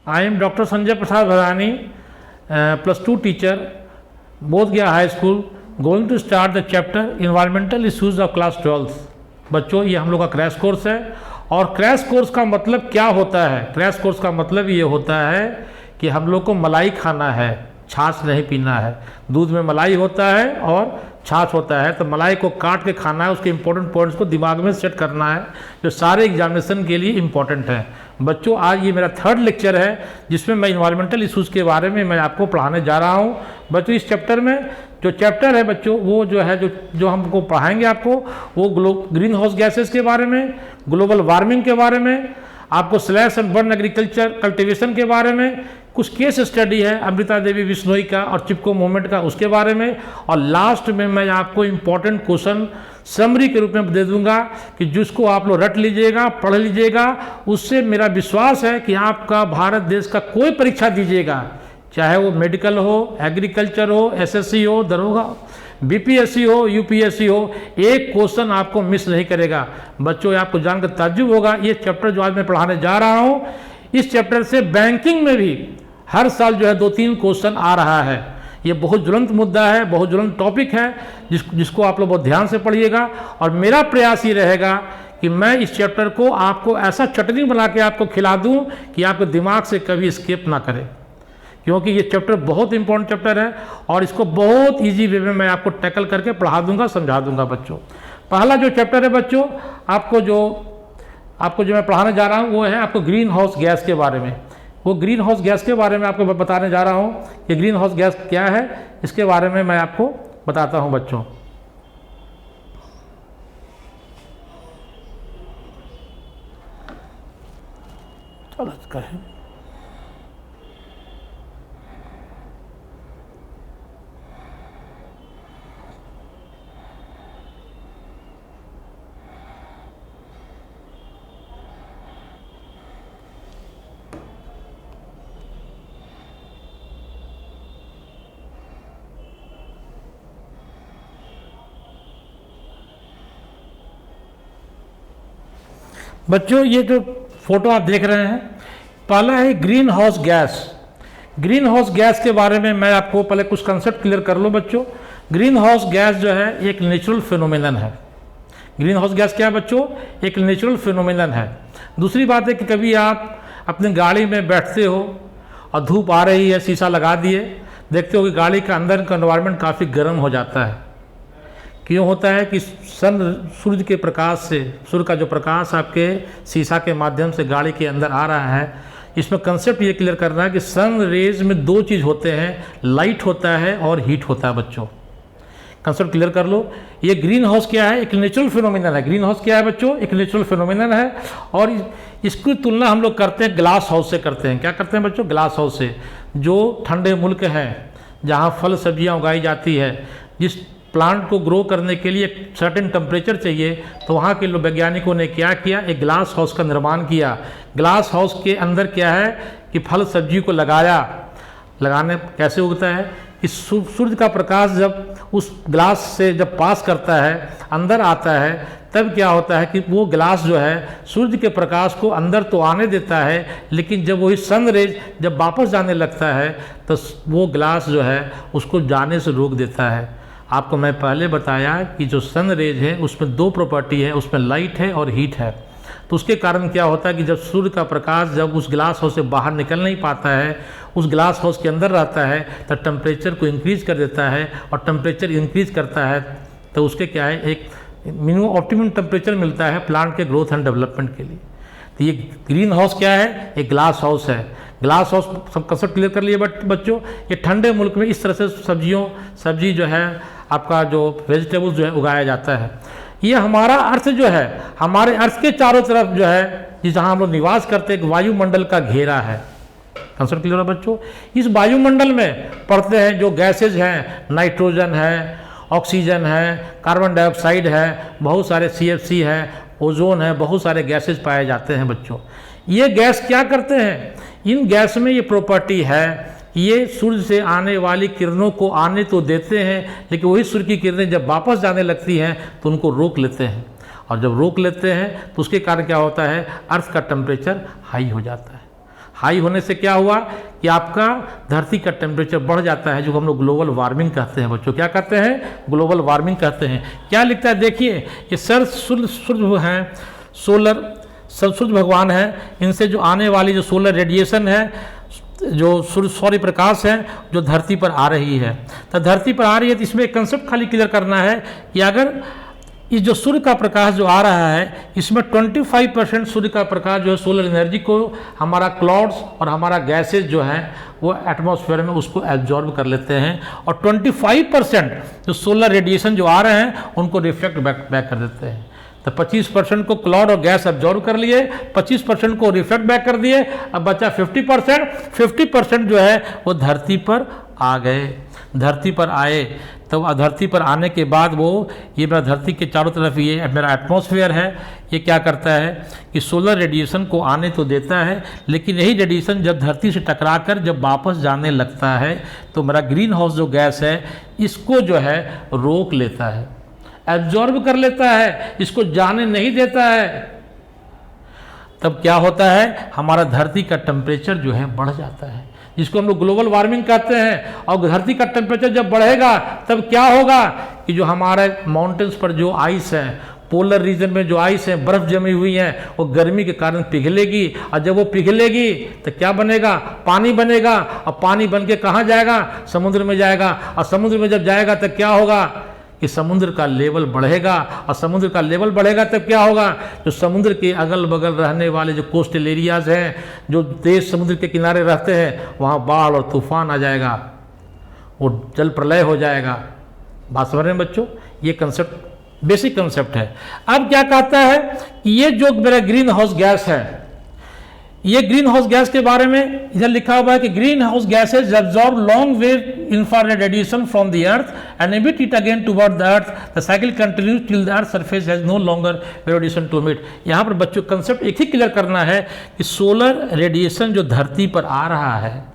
I am Dr. Sanjay Prasad Bharani, +2 teacher, Bodh Gaya High School, going to start the chapter Environmental Issues of Class 12th। बच्चों ये हम लोग का crash course है। और crash course का मतलब क्या होता है? क्रैश कोर्स का मतलब ये होता है कि हम लोग को मलाई खाना है, छाछ नहीं पीना है। दूध में मलाई होता है और छाछ होता है, तो मलाई को काट के खाना है। उसके इंपॉर्टेंट पॉइंट्स को दिमाग में सेट करना है जो सारे एग्जामिनेशन के लिए इम्पॉर्टेंट है। बच्चों आज ये मेरा 3rd लेक्चर है जिसमें मैं इन्वायरमेंटल इशूज़ के बारे में मैं आपको पढ़ाने जा रहा हूँ। बच्चों इस चैप्टर में जो चैप्टर है बच्चों वो जो है जो हमको पढ़ाएंगे आपको वो ग्रीन हाउस गैसेस के बारे में, ग्लोबल वार्मिंग के बारे में, आपको slash and burn agriculture cultivation के बारे में, कुछ केस स्टडी है अमृता देवी बिश्नोई का और चिपको मूवमेंट का उसके बारे में, और लास्ट में मैं आपको इम्पॉर्टेंट क्वेश्चन समरी के रूप में दे दूंगा कि जिसको आप लोग रट लीजिएगा, पढ़ लीजिएगा। उससे मेरा विश्वास है कि आपका भारत देश का कोई परीक्षा दीजिएगा, चाहे वो मेडिकल हो, एग्रीकल्चर हो, एसएससी हो, दरोगा, बीपीएससी हो, यूपीएससी हो, एक क्वेश्चन आपको मिस नहीं करेगा। बच्चों आपको जानकर ताज्जुब होगा, ये चैप्टर जो आज मैं पढ़ाने जा रहा हूँ इस चैप्टर से बैंकिंग में भी हर साल जो है 2-3 क्वेश्चन आ रहा है। ये बहुत ज्वलंत मुद्दा है, बहुत ज्वलंत टॉपिक है जिसको आप लोग बहुत ध्यान से पढ़िएगा। और मेरा प्रयास ये रहेगा कि मैं इस चैप्टर को आपको ऐसा चटनी बना के आपको खिला दूं कि आपके दिमाग से कभी स्किप ना करे, क्योंकि ये चैप्टर बहुत इंपॉर्टेंट चैप्टर है और इसको बहुत ईजी वे में मैं आपको टैकल करके पढ़ा दूंगा, समझा दूंगा। बच्चों पहला जो चैप्टर है बच्चों आपको जो मैं पढ़ाने जा रहा हूँ वो है आपको ग्रीन हाउस गैस के बारे में। वो ग्रीन हाउस गैस के बारे में आपको बताने जा रहा हूँ कि ग्रीन हाउस गैस क्या है, इसके बारे में मैं आपको बताता हूँ बच्चों। चलो कहें बच्चों ये जो फोटो आप देख रहे हैं पहला है green house gas. Green house gas के बारे में मैं आपको पहले कुछ कंसेप्ट क्लियर कर लूँ बच्चों। ग्रीन हाउस गैस जो है एक नेचुरल फिनोमिनन है। ग्रीन हाउस गैस क्या है बच्चों? एक नेचुरल फिनोमिनन है। दूसरी बात है कि कभी आप अपनी गाड़ी में बैठते हो और धूप आ रही है, शीशा लगा दिए, देखते हो कि गाड़ी का अंदर का एनवायरनमेंट काफ़ी गर्म हो जाता है। क्यों होता है कि सूर्य के प्रकाश से, सूर्य का जो प्रकाश आपके शीशा के माध्यम से गाड़ी के अंदर आ रहा है। इसमें कंसेप्ट ये क्लियर करना है कि सन रेज में 2 चीज़ होते हैं, लाइट होता है और हीट होता है। बच्चों कंसेप्ट क्लियर कर लो। ये ग्रीन हाउस क्या है? एक नेचुरल फिनोमिनन है। ग्रीन हाउस क्या है बच्चों? एक नेचुरल फिनोमिनन है। और इसकी तुलना हम लोग करते हैं ग्लास हाउस से करते हैं। क्या करते हैं बच्चों? ग्लास हाउस से। जो ठंडे मुल्क हैं जहाँ फल सब्जियाँ उगाई जाती है, जिस प्लांट को ग्रो करने के लिए एक सर्टेन टेम्परेचर चाहिए, तो वहाँ के लोग वैज्ञानिकों ने क्या किया, एक ग्लास हाउस का निर्माण किया। ग्लास हाउस के अंदर क्या है कि फल सब्जी को लगाने कैसे उगता है कि सूर्य का प्रकाश जब उस ग्लास से जब पास करता है, अंदर आता है, तब क्या होता है कि वो ग्लास जो है सूर्य के प्रकाश को अंदर तो आने देता है, लेकिन जब वही सन रेज जब वापस जाने लगता है तो वो ग्लास जो है उसको जाने से रोक देता है। आपको मैं पहले बताया कि जो सन रेज है उसमें 2 प्रॉपर्टी है, उसमें लाइट है और हीट है। तो उसके कारण क्या होता है कि जब सूर्य का प्रकाश जब उस ग्लास हाउस से बाहर निकल नहीं पाता है, उस ग्लास हाउस के अंदर रहता है, तो टेम्परेचर को इंक्रीज कर देता है। और टेम्परेचर इंक्रीज करता है तो उसके क्या है, एक मिनिमम ऑप्टिमम टेम्परेचर मिलता है प्लांट के ग्रोथ एंड डेवलपमेंट के लिए। तो ये ग्रीन हाउस क्या है? एक ग्लास हाउस है। ग्लास हाउस सब कंसेप्ट क्लियर कर लिए बच्चों। ये ठंडे मुल्क में इस तरह से सब्जी जो है आपका जो वेजिटेबल्स जो है उगाया जाता है। ये हमारा अर्थ जो है, हमारे अर्थ के चारों तरफ जो है जहाँ हम लोग निवास करते हैं, एक वायुमंडल का घेरा है। कंसेप्ट क्लियर है बच्चों। इस वायुमंडल में पड़ते हैं जो गैसेज हैं, नाइट्रोजन है, ऑक्सीजन है, कार्बन डाइऑक्साइड है, बहुत सारे CFC है, ओजोन है, बहुत सारे गैसेज पाए जाते हैं बच्चों। ये गैस क्या करते हैं? इन गैस में ये प्रॉपर्टी है, ये सूर्य से आने वाली किरणों को आने तो देते हैं, लेकिन वही सूर्य की किरणें जब वापस जाने लगती हैं तो उनको रोक लेते हैं। और जब रोक लेते हैं तो उसके कारण क्या होता है, अर्थ का टेम्परेचर हाई हो जाता है। हाई होने से क्या हुआ कि आपका धरती का टेम्परेचर बढ़ जाता है, जो हम लोग ग्लोबल वार्मिंग कहते हैं बच्चों। क्या कहते हैं? ग्लोबल वार्मिंग कहते हैं। क्या लिखता है देखिए, ये सूर्य हैं, सूर्य भगवान है, इनसे जो आने वाली जो सोलर रेडिएशन है, जो सूर्य प्रकाश है, जो धरती पर आ रही है, तो धरती पर आ रही है, तो इसमें एक कंसेप्ट खाली क्लियर करना है कि अगर इस जो सूर्य का प्रकाश जो आ रहा है, इसमें 25% सूर्य का प्रकाश जो है सोलर एनर्जी को हमारा क्लाउड्स और हमारा गैसेज जो हैं वो एटमॉस्फेयर में उसको एब्जॉर्ब कर लेते हैं, और 25% जो सोलर रेडिएशन जो आ रहे हैं उनको रिफ्लेक्ट बैक कर देते हैं। तो 25% को क्लाउड और गैस एब्जॉर्ब कर लिए, 25% को रिफ्लेक्ट बैक कर दिए, अब बचा 50% जो है वो धरती पर आ गए। धरती पर आए, तो धरती पर आने के बाद वो ये मेरा धरती के चारों तरफ ये मेरा एटमॉस्फेयर है, ये क्या करता है कि सोलर रेडिएशन को आने तो देता है, लेकिन यही रेडिएशन जब धरती से टकराकर जब वापस जाने लगता है तो मेरा ग्रीन हाउस जो गैस है इसको जो है रोक लेता है, एब्जॉर्ब कर लेता है, इसको जाने नहीं देता है। तब क्या होता है, हमारा धरती का टेम्परेचर जो है बढ़ जाता है, जिसको हम लोग ग्लोबल वार्मिंग कहते हैं। और धरती का टेम्परेचर जब बढ़ेगा तब क्या होगा कि जो हमारे माउंटेन्स पर जो आइस है, पोलर रीजन में जो आइस है, बर्फ जमी हुई है, वो गर्मी के कारण पिघलेगी, और जब वो पिघलेगी तो क्या बनेगा, पानी बनेगा, और पानी बन के कहाँ जाएगा, समुद्र में जाएगा, और समुद्र में जब जाएगा तो क्या होगा कि समुद्र का लेवल बढ़ेगा, और समुद्र का लेवल बढ़ेगा तब क्या होगा, जो समुद्र के अगल बगल रहने वाले जो कोस्टल एरियाज हैं, जो देश समुद्र के किनारे रहते हैं, वहाँ बाढ़ और तूफान आ जाएगा, वो जल प्रलय हो जाएगा। बात समझ रहे हैं बच्चों? ये कंसेप्ट बेसिक कंसेप्ट है। अब क्या कहता है कि ये जो मेरा ग्रीन हाउस गैस है, ये ग्रीन हाउस गैस के बारे में इधर लिखा हुआ है कि green house gases absorb long wave infrared radiation from the earth and emit it again toward the earth, the cycle continues till the earth surface has no longer radiation to emit. यहाँ पर बच्चों concept एक ही clear करना है कि solar radiation जो धरती पर आ रहा है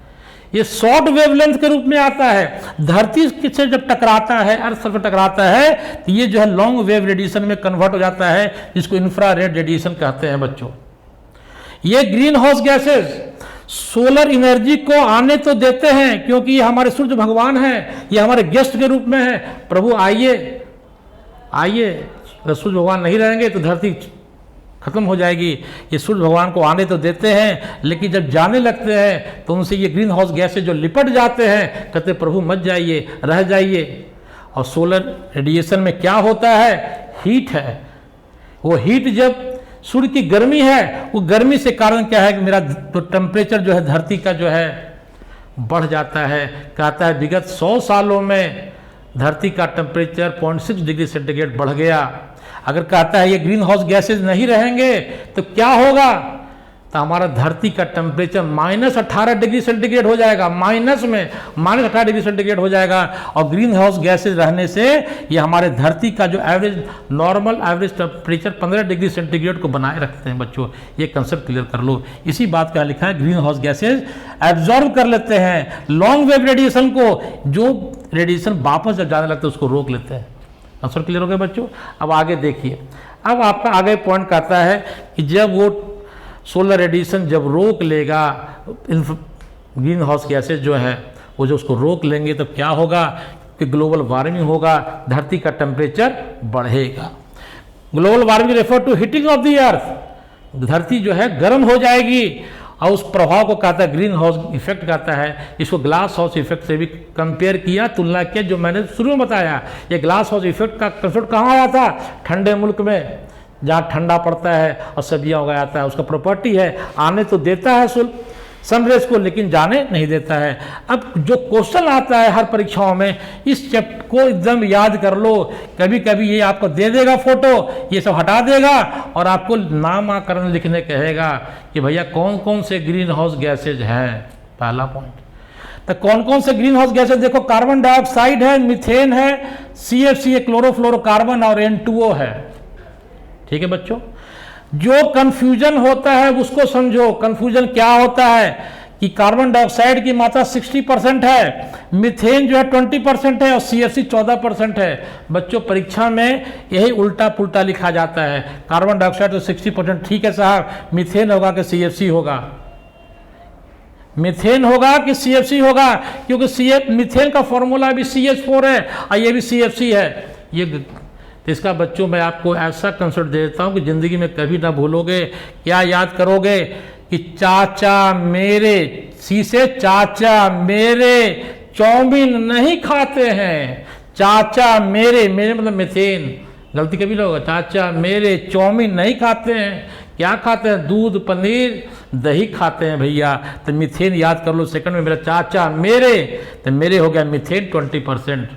ये शॉर्ट वेवलेंथ के रूप में आता है, धरती से जब टकराता है, अर्थ से टकराता है, तो ये जो है लॉन्ग वेव रेडिएशन में कन्वर्ट हो जाता है, जिसको इंफ्रारेड रेडिएशन कहते हैं बच्चों। ये green house gases solar energy को आने तो देते हैं, क्योंकि ये हमारे सूर्य भगवान हैं, ये हमारे गेस्ट के रूप में है। प्रभु आइए आइए, अगर सूर्य भगवान नहीं रहेंगे तो धरती खत्म हो जाएगी। ये सूर्य भगवान को आने तो देते हैं, लेकिन जब जाने लगते हैं तो उनसे ये ग्रीन हाउस गैसेज जो लिपट जाते हैं, कहते प्रभु मत जाइए, रह जाइए। और सोलर रेडिएशन में क्या होता है, हीट है। वो हीट जब सूर्य की गर्मी है, वो गर्मी से कारण क्या है कि मेरा तो टेम्परेचर जो है धरती का जो है बढ़ जाता है। कहता है विगत 100 सालों में धरती का टेम्परेचर 0.6 डिग्री सेंटीग्रेड बढ़ गया। अगर कहता है ये ग्रीन हाउस गैसेज नहीं रहेंगे तो क्या होगा, तो हमारा धरती का टेम्परेचर -18 डिग्री सेंटीग्रेड हो जाएगा, -18 डिग्री सेंटीग्रेड हो जाएगा। और ग्रीन हाउस गैसेज रहने से ये हमारे धरती का जो average normal average temperature 15 degree centigrade को बनाए रखते हैं बच्चों। ये कंसेप्ट क्लियर कर लो। इसी बात का लिखा है ग्रीन हाउस गैसेज एब्जॉर्ब कर लेते हैं लॉन्ग वेव रेडिएशन को, जो रेडिएशन वापस जब जाने लगता है उसको रोक लेते हैं। आंसर क्लियर हो गया बच्चों? अब आगे देखिए, अब आपका आगे पॉइंट कहता है कि जब वो सोलर रेडिएशन जब रोक लेगा, ग्रीन हाउस गैसेज जो है वो जो उसको रोक लेंगे तो क्या होगा कि ग्लोबल वार्मिंग होगा, धरती का टेम्परेचर बढ़ेगा। Global warming refer to heating of the earth, धरती जो है गर्म हो जाएगी, और उस प्रभाव को कहता है ग्रीन हाउस इफेक्ट कहता है। इसको ग्लास हाउस इफेक्ट से भी कंपेयर किया, तुलना किया, जो मैंने शुरू में बताया। ये ग्लास हाउस इफेक्ट का कंसेप्ट कहाँ आया था, ठंडे मुल्क में, जहाँ ठंडा पड़ता है और सब्जियाँ उगाता है। उसका प्रॉपर्टी है आने तो देता है सनरेज को, लेकिन जाने नहीं देता है। अब जो क्वेश्चन आता है हर परीक्षाओं में, इस चैप्टर को एकदम याद कर लो। कभी कभी ये आपको दे देगा फोटो, ये सब हटा देगा और आपको नामकरण लिखने कहेगा कि भैया कौन कौन से ग्रीन हाउस गैसेज हैं। पहला पॉइंट, तो कौन कौन से ग्रीन हाउस गैसेज देखो, कार्बन डाइऑक्साइड है, मीथेन है, CFC है, क्लोरोफ्लोरोकार्बन, और N2O है। ठीक है बच्चों, जो कंफ्यूजन होता है उसको समझो। कंफ्यूजन क्या होता है कि कार्बन डाइऑक्साइड की मात्रा 60% है, मीथेन जो है 20% है, और CFC 14% है। बच्चों परीक्षा में यही उल्टा पुल्टा लिखा जाता है। कार्बन डाइऑक्साइड तो 60%, ठीक है साहब, मीथेन होगा कि CFC होगा, मीथेन होगा कि CFC होगा, क्योंकि मीथेन का फॉर्मूला भी CH4 है और ये भी CFC है। ये तो इसका बच्चों मैं आपको ऐसा कंसेप्ट दे देता हूँ कि ज़िंदगी में कभी ना भूलोगे। क्या याद करोगे कि चाचा मेरे, सी से चाचा मेरे चाउमीन नहीं खाते हैं। चाचा मेरे, मेरे मतलब मीथेन, गलती कभी ना होगा। चाचा मेरे चाउमीन नहीं खाते हैं, क्या खाते हैं? दूध, पनीर, दही खाते हैं भैया। तो मीथेन याद कर लो सेकंड में, मेरा चाचा मेरे, तो मेरे हो गया मीथेन 20%।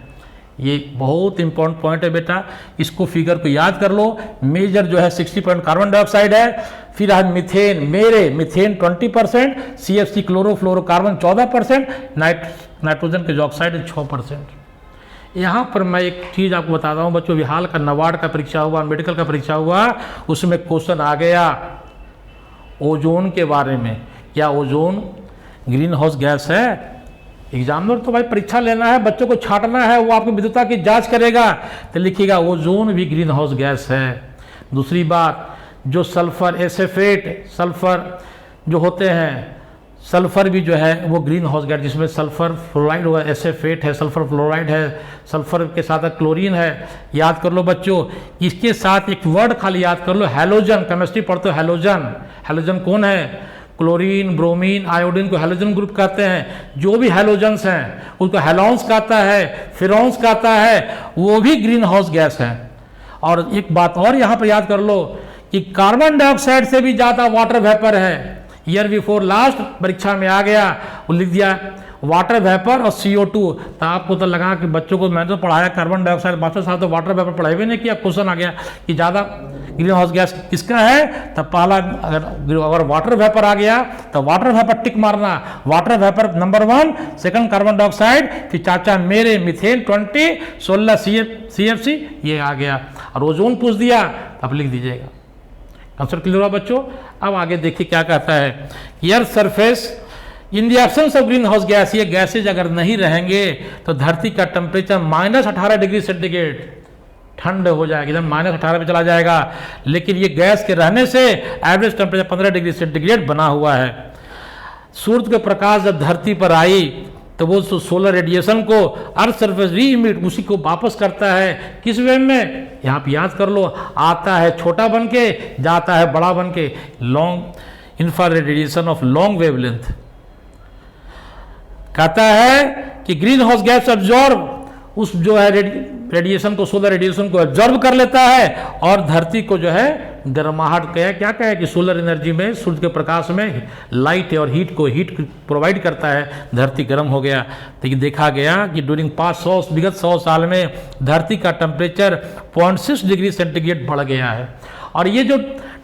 ये बहुत इंपॉर्टेंट पॉइंट है बेटा, इसको फिगर को याद कर लो। मेजर जो है 60% कार्बन डाइऑक्साइड है, फिर है मीथेन, मेरे मीथेन 20%, CFC क्लोरोफ्लोरोकार्बन 14%, नाइट्रोजन के जो ऑक्साइड है 6%। यहाँ पर मैं एक चीज़ आपको बताता हूँ बच्चों, हाल का नवाड का परीक्षा हुआ, मेडिकल का परीक्षा हुआ, उसमें क्वेश्चन आ गया ओजोन के बारे में। क्या ओजोन ग्रीन हाउस गैस है? एग्जामिनर तो भाई परीक्षा लेना है, बच्चों को छांटना है, वो आपकी विद्युता की जांच करेगा, तो लिखिएगा ओजोन भी ग्रीन हाउस गैस है। दूसरी बात, जो सल्फर एसेफेट, सल्फर जो होते हैं, सल्फर भी जो है वो ग्रीन हाउस गैस, जिसमें सल्फर फ्लोराइड हुआ, एसेफेट है, सल्फर फ्लोराइड है, सल्फर के साथ क्लोरीन है। याद कर लो बच्चों, इसके साथ एक वर्ड खाली याद कर लो, हैलोजन। केमिस्ट्री पढ़ते हो हैलोजन, हैलोजन कौन है? क्लोरीन, ब्रोमीन, आयोडीन को हैलोजन ग्रुप कहते हैं। जो भी हैलोजन्स हैं उनको हैलोन्स कहता है, फिरॉन्स कहता है, वो भी ग्रीन हाउस गैस है। और एक बात और यहाँ पर याद कर लो कि कार्बन डाइऑक्साइड से भी ज़्यादा वाटर वेपर है। ईयर बिफोर लास्ट परीक्षा में आ गया, वो लिख दिया वाटर वेपर और CO2। तो आपको तो लगा कि बच्चों को मैंने तो पढ़ाया कार्बन डाइऑक्साइड, मास्टर साहब तो वाटर वेपर पढ़ाए भी नहीं किया। क्वेश्चन आ गया कि ज़्यादा ग्रीन हाउस गैस किसका है? तो पहला अगर वाटर वेपर आ गया तो वाटर वेपर टिक मारना, water vapour number 1, second carbon dioxide, फिर चाचा मेरे मीथेन 20, 16 CFC, ये आ गया। और ओजोन पूछ दिया, अब लिख दीजिएगा। कंसेप्ट क्लियर हुआ बच्चों? अब आगे देखिए क्या कहता है। Earth surface in the absence of green house gas, ये गैसेज अगर नहीं रहेंगे तो धरती का टेम्परेचर -18 डिग्री सेंटीग्रेड ठंड हो जाएगा, एकदम -18 पे चला जाएगा। लेकिन ये गैस के रहने से एवरेज टेम्परेचर 15 डिग्री सेंटीग्रेड बना हुआ है। सूर्य के प्रकाश जब धरती पर आई तो वो सोलर रेडिएशन को अर्थ सरफेस री इमिट, उसी को वापस करता है। किस वे में? यहाँ पे याद कर लो, आता है छोटा बन के, जाता है बड़ा बन के। Long infrared radiation of long wavelength कहता है कि ग्रीन हाउस गैस एब्जॉर्ब, उस जो है रेडिएशन को, सोलर रेडिएशन को एब्जॉर्ब कर लेता है और धरती को जो है गर्माहट क्या कहे कि सोलर एनर्जी में, सूर्य के प्रकाश में लाइट और हीट प्रोवाइड करता है, धरती गर्म हो गया। तो ये देखा गया कि ड्यूरिंग विगत 100 साल में धरती का टेम्परेचर 0.6 डिग्री सेंटीग्रेड बढ़ गया है। और ये जो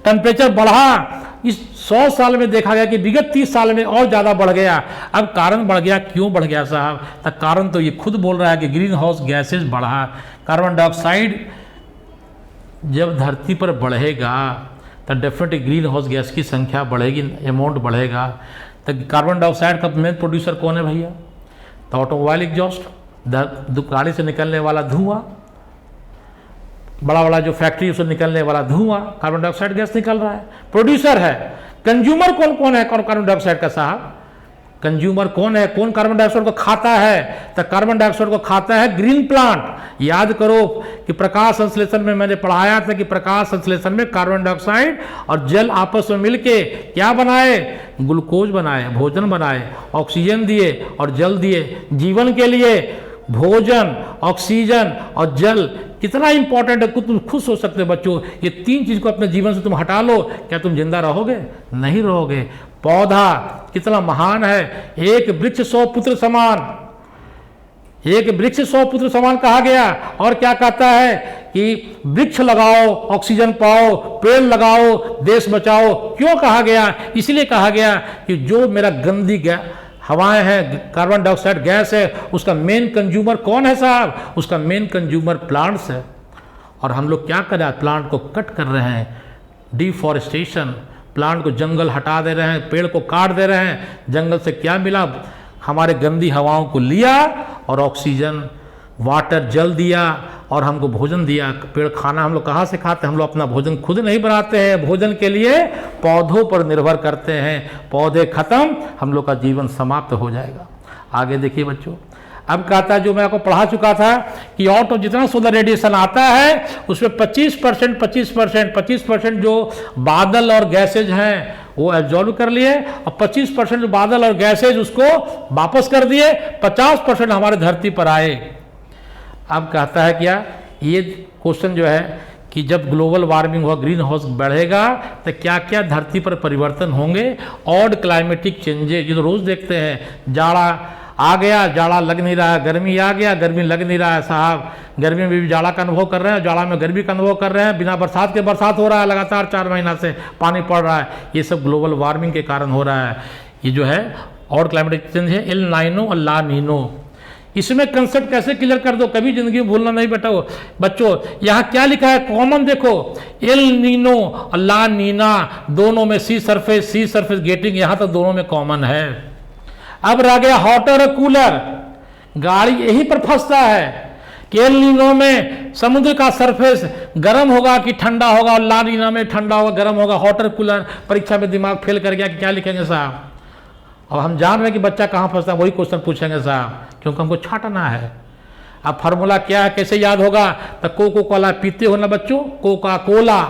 टेम्परेचर बढ़ा, इस 100 साल में देखा गया कि विगत 30 साल में और ज़्यादा बढ़ गया। अब कारण बढ़ गया, क्यों बढ़ गया साहब? तो कारण तो ये खुद बोल रहा है कि ग्रीन हाउस गैसेज बढ़ा। कार्बन डाइऑक्साइड जब धरती पर बढ़ेगा तो डेफिनेटली ग्रीन हाउस गैस की संख्या बढ़ेगी, अमाउंट बढ़ेगा। तो कार्बन डाइऑक्साइड का मेन प्रोड्यूसर कौन है भैया? तो ऑटोमोबाइल एग्जॉस्ट, गाड़ी से निकलने वाला धुआं, बड़ा बड़ा जो फैक्ट्री से निकलने वाला धुआं, कार्बन डाइऑक्साइड गैस निकल रहा है, प्रोड्यूसर है। कंज्यूमर कौन कौन है कार्बन डाइऑक्साइड का साहब? कंज्यूमर कौन है? कौन कार्बन डाइऑक्साइड को खाता है? तो कार्बन डाइऑक्साइड को खाता है ग्रीन प्लांट। याद करो कि प्रकाश संश्लेषण में मैंने पढ़ाया था कि प्रकाश संश्लेषण में कार्बन डाइऑक्साइड और जल आपस में मिलके क्या बनाए? ग्लूकोज बनाए, भोजन बनाए, ऑक्सीजन दिए और जल दिए। जीवन के लिए भोजन, ऑक्सीजन और जल कितना इंपॉर्टेंट है, तुम खुश हो सकते हो बच्चों। ये 3 चीज को अपने जीवन से तुम हटा लो, क्या तुम जिंदा रहोगे? नहीं रहोगे। पौधा कितना महान है, एक वृक्ष 100 पुत्र समान, एक वृक्ष 100 पुत्र समान कहा गया। और क्या कहता है कि वृक्ष लगाओ, ऑक्सीजन पाओ, पेड़ लगाओ, देश बचाओ। क्यों कहा गया? इसलिए कहा गया कि जो मेरा गंदी हवाएं हैं, कार्बन डाइऑक्साइड गैस है, उसका मेन कंज्यूमर कौन है साहब? उसका मेन कंज्यूमर प्लांट्स है। और हम लोग क्या कर रहे हैं? प्लांट को कट कर रहे हैं, डिफॉरेस्टेशन, प्लांट को जंगल हटा दे रहे हैं, पेड़ को काट दे रहे हैं। जंगल से क्या मिला? हमारे गंदी हवाओं को लिया और ऑक्सीजन वाटर जल दिया और हमको भोजन दिया। पेड़ खाना हम लोग कहाँ से खाते हैं? हम लोग अपना भोजन खुद नहीं बनाते हैं, भोजन के लिए पौधों पर निर्भर करते हैं। पौधे खत्म, हम लोग का जीवन समाप्त हो जाएगा। आगे देखिए बच्चों, अब कहता है जो मैं आपको पढ़ा चुका था कि ऑटो जितना सोलर रेडिएशन आता है उसमें 25% जो बादल और गैसेज हैं वो एब्जॉर्ब कर लिए और 25% जो बादल और गैसेज उसको वापस कर दिए, 50% हमारे धरती पर आए। अब कहता है क्या, ये क्वेश्चन जो है कि जब ग्लोबल वार्मिंग होगा, ग्रीन हाउस बढ़ेगा तो क्या क्या धरती पर परिवर्तन होंगे। ऑड क्लाइमेटिक चेंजेज, ये तो रोज देखते हैं, जाड़ा आ गया, जाड़ा लग नहीं रहा है, गर्मी आ गया, गर्मी लग नहीं रहा है साहब, गर्मी में भी जाड़ा का अनुभव कर रहे हैं, जाड़ा में गर्मी का अनुभव कर रहे हैं, बिना बरसात के बरसात हो रहा है, लगातार 4 महीना से पानी पड़ रहा है। ये सब ग्लोबल वार्मिंग के कारण हो रहा है। ये जो है ऑड क्लाइमेटिक चेंज है, एल नाइनो और ला नीनो। इसमें कंसेप्ट कैसे क्लियर कर दो, कभी जिंदगी में भूलना नहीं बेटा बच्चों। यहाँ क्या लिखा है कॉमन देखो, एल नीनो और ला नीना, दोनों में सी सरफेस गेटिंग, यहाँ तक दोनों में कॉमन है। अब रह गया हॉटर और कूलर, गाड़ी यहीं पर फंसता है कि एल नीनो में समुद्र का सरफेस गर्म होगा कि ठंडा होगा, और ला नीना में ठंडा होगा गर्म होगा। हॉटर कूलर, परीक्षा में दिमाग फेल कर गया कि क्या लिखेंगे साहब। अब हम जान रहे हैं कि बच्चा कहाँ फंसता है, वही क्वेश्चन पूछेंगे साहब, क्योंकि हमको छाटना है। अब फार्मूला क्या है, कैसे याद होगा? तो कोको कोला पीते हो ना बच्चों, कोका कोला,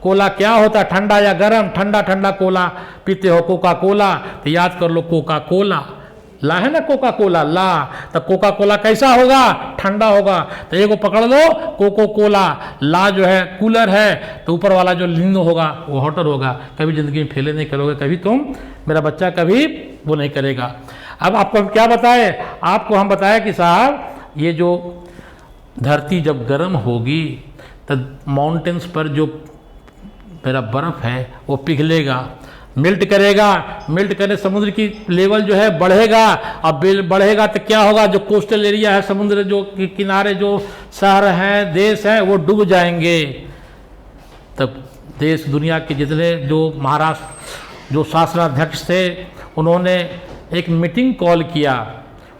कोला क्या होता है, ठंडा या गर्म, ठंडा ठंडा कोला पीते हो, कोका कोला, तो याद कर लो कोका कोला। ला है ना कोका कोला, ला, तो कोका कोला कैसा होगा? ठंडा होगा। तो एक को पकड़ लो, कोको कोला, ला जो है कूलर है, तो ऊपर वाला जो लीनो होगा वो हॉटर होगा। कभी जिंदगी में फेले नहीं करोगे, कभी तुम, मेरा बच्चा कभी वो नहीं करेगा। अब आपको हम क्या बताए, आपको हम बताए कि साहब ये जो धरती जब गर्म होगी तो माउंटेन्स पर जो मेरा बर्फ है वो पिघलेगा, मिल्ट करेगा, मिल्ट करने समुद्र की लेवल जो है बढ़ेगा। अब बढ़ेगा तो क्या होगा, जो कोस्टल एरिया है, समुद्र जो किनारे जो शहर हैं, देश हैं, वो डूब जाएंगे। तब देश दुनिया के जितने जो महाराष्ट्र जो शासनाध्यक्ष थे उन्होंने एक मीटिंग कॉल किया।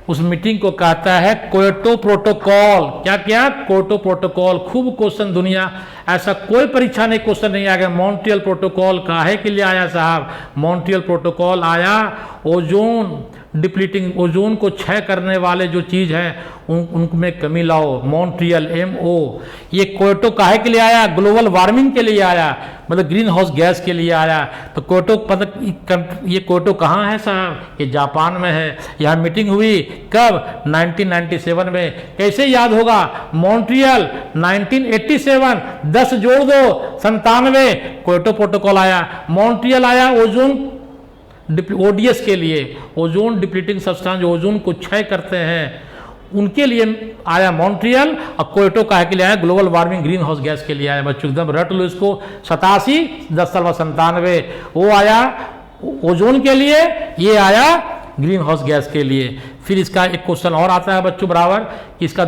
उस मीटिंग को कहता है क्योटो प्रोटोकॉल। क्या क्या? Kyoto protocol. खूब क्वेश्चन, दुनिया ऐसा कोई परीक्षा नहीं क्वेश्चन नहीं आ गया। मॉन्ट्रियल प्रोटोकॉल काहे के लिए आया साहब? मॉन्ट्रियल प्रोटोकॉल आया ओजोन डिप्लीटिंग, ओजोन को क्षय करने वाले जो चीज़ है उनमें कमी लाओ, मॉन्ट्रियल MO। ये क्योटो काहे के लिए आया? ग्लोबल वार्मिंग के लिए आया, मतलब ग्रीन हाउस गैस के लिए आया। तो क्योटो ये क्योटो कहाँ है साहब? ये जापान में है। यहाँ मीटिंग हुई कब? 1997 में। कैसे याद होगा? मॉन्ट्रियल 1987, 10 जोड़ दो 97, क्योटो प्रोटोकॉल आया। मॉन्ट्रियल आया ओजोन ODS के लिए, ओजोन डिप्लीटिंग सब्सटेंस, जो ओजोन को क्षय करते हैं उनके लिए आया मॉन्ट्रियल। और क्योटो काहे के लिए आया? Global warming green house gas के लिए आया। बच्चों एकदम रट लो इसको। 87, 10 साल 97 वो आया ओजोन के लिए, ये आया ग्रीन हाउस गैस के लिए। फिर इसका एक क्वेश्चन और आता है बच्चों बराबर कि इसका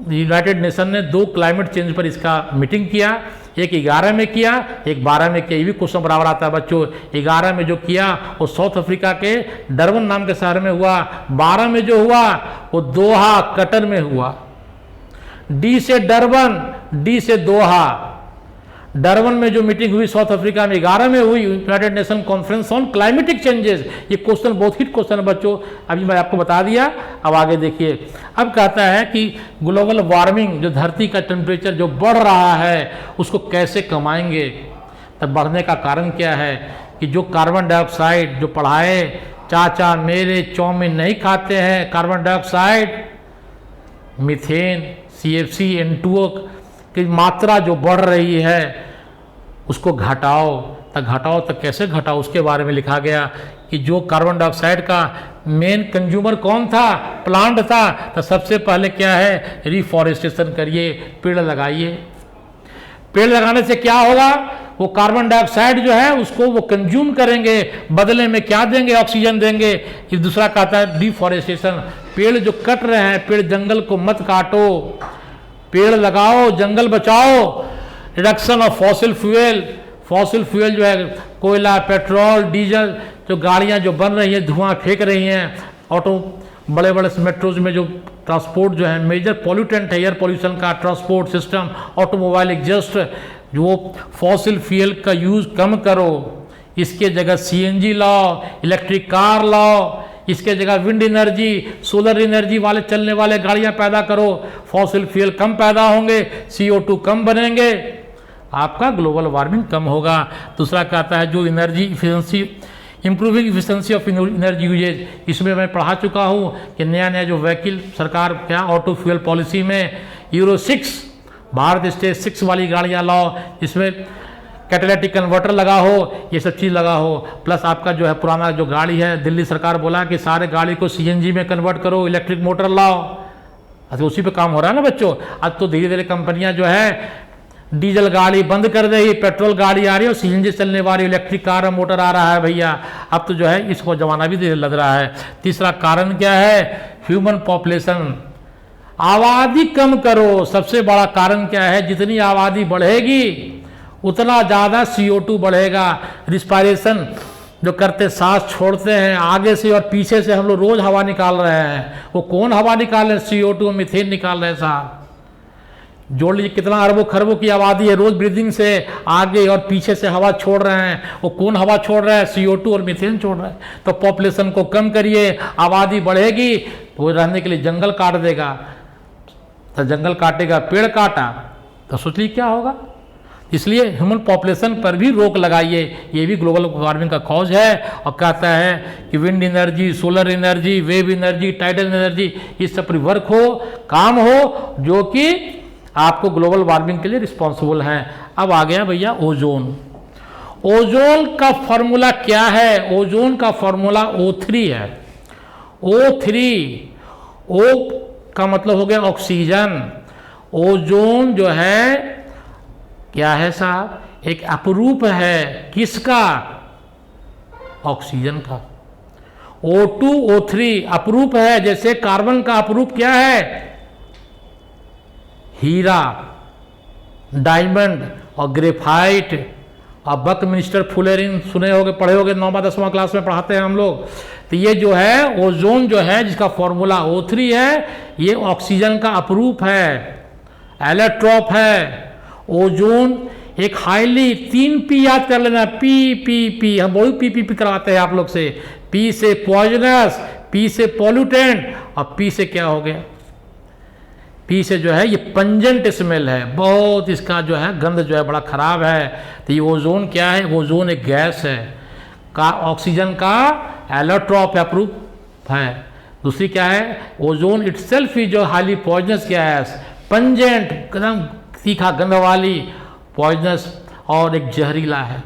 यूनाइटेड नेशन ने 2 क्लाइमेट चेंज पर इसका मीटिंग किया। एक 11 में किया, एक 12 में किया। ये भी क्वेश्चन बराबर आता है बच्चों। 11 में जो किया वो साउथ अफ्रीका के डरबन नाम के शहर में हुआ। 12 में जो हुआ वो दोहा कतर में हुआ। D से डरबन, D से दोहा। डरबन में जो मीटिंग हुई साउथ अफ्रीका में, 11 में हुई United nation conference on climatic changes. ये क्वेश्चन बहुत हिट क्वेश्चन है बच्चों, अभी मैं आपको बता दिया। अब आगे देखिए, अब कहता है कि ग्लोबल वार्मिंग, जो धरती का टेम्परेचर जो बढ़ रहा है उसको कैसे कमाएंगे। तब बढ़ने का कारण क्या है कि जो कार्बन डाइऑक्साइड जो पढ़ाए, चाचा मेरे चाउमीन नहीं खाते हैं, carbon dioxide, methane, CFC, N2O की मात्रा जो बढ़ रही है उसको घटाओ। तो घटाओ तो कैसे घटाओ, उसके बारे में लिखा गया कि जो कार्बन डाइऑक्साइड का मेन कंज्यूमर कौन था? प्लांट था। तो सबसे पहले क्या है? रिफॉरेस्टेशन करिए, पेड़ लगाइए। पेड़ लगाने से क्या होगा? वो कार्बन डाइऑक्साइड जो है उसको वो कंज्यूम करेंगे, बदले में क्या देंगे? ऑक्सीजन देंगे। ये दूसरा कहता है डिफॉरेस्टेशन। पेड़ जो कट रहे हैं, पेड़ जंगल को मत काटो, पेड़ लगाओ, जंगल बचाओ। Reduction of fossil fuel, fossil fuel जो है कोयला, पेट्रोल, डीजल, जो गाड़ियां जो बन रही हैं, धुआं फेंक रही हैं, बड़े बड़े मेट्रोज में जो ट्रांसपोर्ट जो है मेजर पॉल्यूटेंट है एयर पोल्यूशन का, ट्रांसपोर्ट सिस्टम, ऑटोमोबाइल एग्जॉस्ट, जो फॉसिल फ्यूल का यूज़ कम करो, इसके जगह सीएनजी लाओ, इलेक्ट्रिक कार लाओ, इसके जगह विंड एनर्जी, सोलर एनर्जी वाले चलने वाले गाड़ियां पैदा करो, फॉसिल फ्यूल कम पैदा होंगे, CO2 कम बनेंगे, आपका ग्लोबल वार्मिंग कम होगा। दूसरा कहता है जो energy efficiency, improving efficiency of energy uses, इसमें मैं पढ़ा चुका हूँ कि नया नया जो व्हीकल सरकार क्या ऑटो फ्यूल पॉलिसी में यूरो 6 भारत स्टेज 6 वाली गाड़ियाँ लाओ, इसमें कैटालिटिक कन्वर्टर लगा हो, ये सब चीज़ लगा हो, प्लस आपका जो है पुराना जो गाड़ी है, दिल्ली सरकार बोला कि सारे गाड़ी को CNG में कन्वर्ट करो, इलेक्ट्रिक मोटर लाओ। अच्छा उसी पे काम हो रहा है ना बच्चों। अब तो धीरे धीरे कंपनियां जो है डीजल गाड़ी बंद कर देगी, पेट्रोल गाड़ी आ रही है और CNG चलने वाली इलेक्ट्रिक कार और मोटर आ रहा है भैया। अब तो जो है इसको जमाना भी धीरे लग रहा है। तीसरा कारण क्या है? ह्यूमन पॉपुलेशन, आबादी कम करो। सबसे बड़ा कारण क्या है? जितनी आबादी बढ़ेगी उतना ज़्यादा CO2 बढ़ेगा। रिस्पायरेशन जो करते, सांस छोड़ते हैं आगे से और पीछे से, हम लोग रोज हवा निकाल रहे हैं। वो कौन हवा निकाल रहे हैं? CO2 मीथेन निकाल रहे हैं साहब। जोड़ लीजिए कितना अरबों खरबों की आबादी है, रोज ब्रीदिंग से आगे और पीछे से हवा छोड़ रहे हैं। वो कौन हवा छोड़ रहा है? CO2 और मीथेन छोड़ रहा है। तो पॉपुलेशन को कम करिए, आबादी बढ़ेगी तो वो रहने के लिए जंगल काट देगा। तो जंगल काटेगा, पेड़ काटा, तो सोचिए क्या होगा। इसलिए ह्यूमन पॉपुलेशन पर भी रोक लगाइए, ये भी ग्लोबल वार्मिंग का कॉज है। और कहता है कि wind energy, solar energy, wave energy, tidal energy, इस सब पर वर्क हो, काम हो, जो कि आपको ग्लोबल वार्मिंग के लिए रिस्पॉन्सिबल है। अब आ गया भैया ओजोन। ओजोन का फॉर्मूला क्या है? ओजोन का फॉर्मूला O3 है। O3, O का मतलब हो गया ऑक्सीजन। ओजोन जो है क्या है साहब? एक अपरूप है। किसका? ऑक्सीजन का। O2, O3 अपरूप है। जैसे कार्बन का अपरूप क्या है? हीरा, डायमंड और ग्रेफाइट और बकमिंस्टर फुलेरिन सुने होगे, पढ़े होगे, 9वां 10वां क्लास में पढ़ाते हैं हम लोग। तो ये जो है ओजोन जो है, जिसका फॉर्मूला O3 है, ये ऑक्सीजन का अपरूप है, एलोट्रॉप है। ओजोन एक हाईली, 3 P याद कर लेना, P हम बहुत P करवाते हैं आप लोग से। P से पॉइजनस, P से पॉल्यूटेंट और P से क्या हो गया? P से जो है ये पंजेंट स्मेल है, बहुत इसका जो है गंध जो है बड़ा खराब है। तो ये ओजोन क्या है? ओजोन एक गैस है, का ऑक्सीजन का एलोट्रॉप है, प्रूफ है। दूसरी क्या है? ओजोन इटसेल्फ ही जो हाईली पॉइजनस गैस, पंजेंट, एकदम तीखा गंध वाली, पॉइजनस और एक जहरीला है।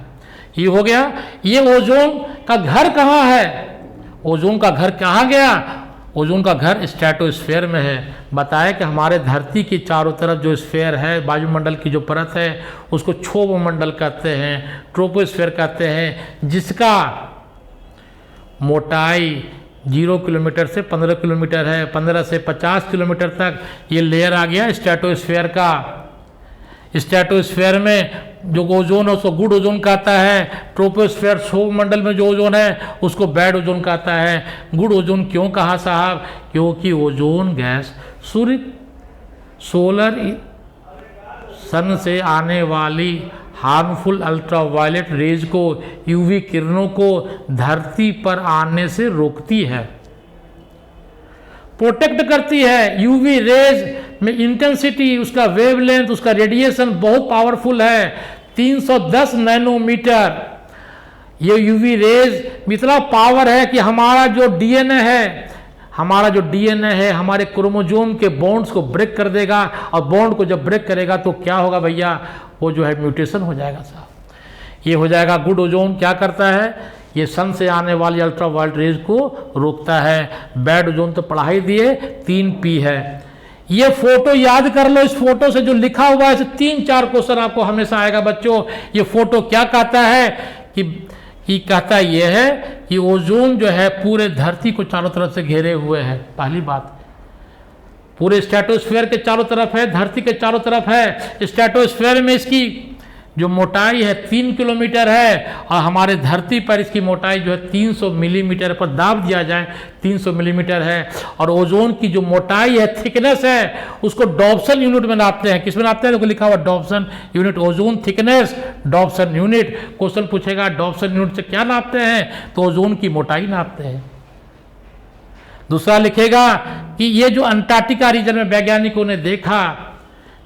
ये हो गया। ये ओजोन का घर कहाँ है? ओजोन का घर कहाँ गया? ओजोन का घर स्ट्रेटोस्फीयर में है। बताया कि हमारे धरती की चारों तरफ जो स्फीयर है, वायुमंडल की जो परत है, उसको क्षोभ मंडल कहते हैं, ट्रोपोस्फीयर कहते हैं, जिसका मोटाई 0 किलोमीटर से 15 किलोमीटर है। 15 से 50 किलोमीटर तक ये लेयर आ गया स्ट्रेटोस्फीयर का। स्ट्रेटोस्फीयर में जो ओजोन है उसको गुड ओजोन कहता है। ट्रोपोस्फीयर क्षोभ मंडल में जो ओजोन है उसको बैड ओजोन कहता है। गुड ओजोन क्यों कहा साहब? क्योंकि ओजोन गैस सूर्य, सोलर सन से आने वाली हार्मफुल अल्ट्रावायलेट रेज को, यूवी किरणों को धरती पर आने से रोकती है, प्रोटेक्ट करती है। यूवी रेज में इंटेंसिटी, उसका वेवलेंथ, उसका रेडिएशन बहुत पावरफुल है, 310 नैनोमीटर। ये यूवी रेज में इतना पावर है कि हमारा जो डीएनए है, हमारे क्रोमोसोम के बॉन्ड्स को ब्रेक कर देगा। और बॉन्ड को जब ब्रेक करेगा तो क्या होगा भैया? वो जो है म्यूटेशन हो जाएगा साहब। ये हो जाएगा। गुड ओजोन क्या करता है? ये सन से आने वाली अल्ट्रावायलेट रेज को रोकता है। बैड ओजोन तो पढ़ा ही दिए, 3P है। ये फोटो याद कर लो। इस फोटो से जो लिखा हुआ है 3-4 क्वेश्चन आपको हमेशा आएगा बच्चों। ये फोटो क्या कहता है कि कहता ये है कि ओजोन जो है पूरे धरती को चारों तरफ से घेरे हुए है। पहली बात, पूरे स्ट्रेटोस्फीयर के चारों तरफ है, धरती के चारों तरफ है। स्ट्रेटोस्फीयर में इसकी जो मोटाई है 3 किलोमीटर है और हमारे धरती पर इसकी मोटाई जो है 300 मिलीमीटर पर दाब दिया जाए 300 मिलीमीटर है। और ओजोन की जो मोटाई है, थिकनेस है, उसको डॉप्सन यूनिट में नापते हैं। किस में नापते हैं? देखो लिखा हुआ Dobson unit, ozone thickness Dobson unit. Question पूछेगा डॉप्सन यूनिट से क्या नापते हैं, तो ओजोन की मोटाई नापते हैं। दूसरा लिखेगा कि ये जो अंटार्कटिका रीजन में वैज्ञानिकों ने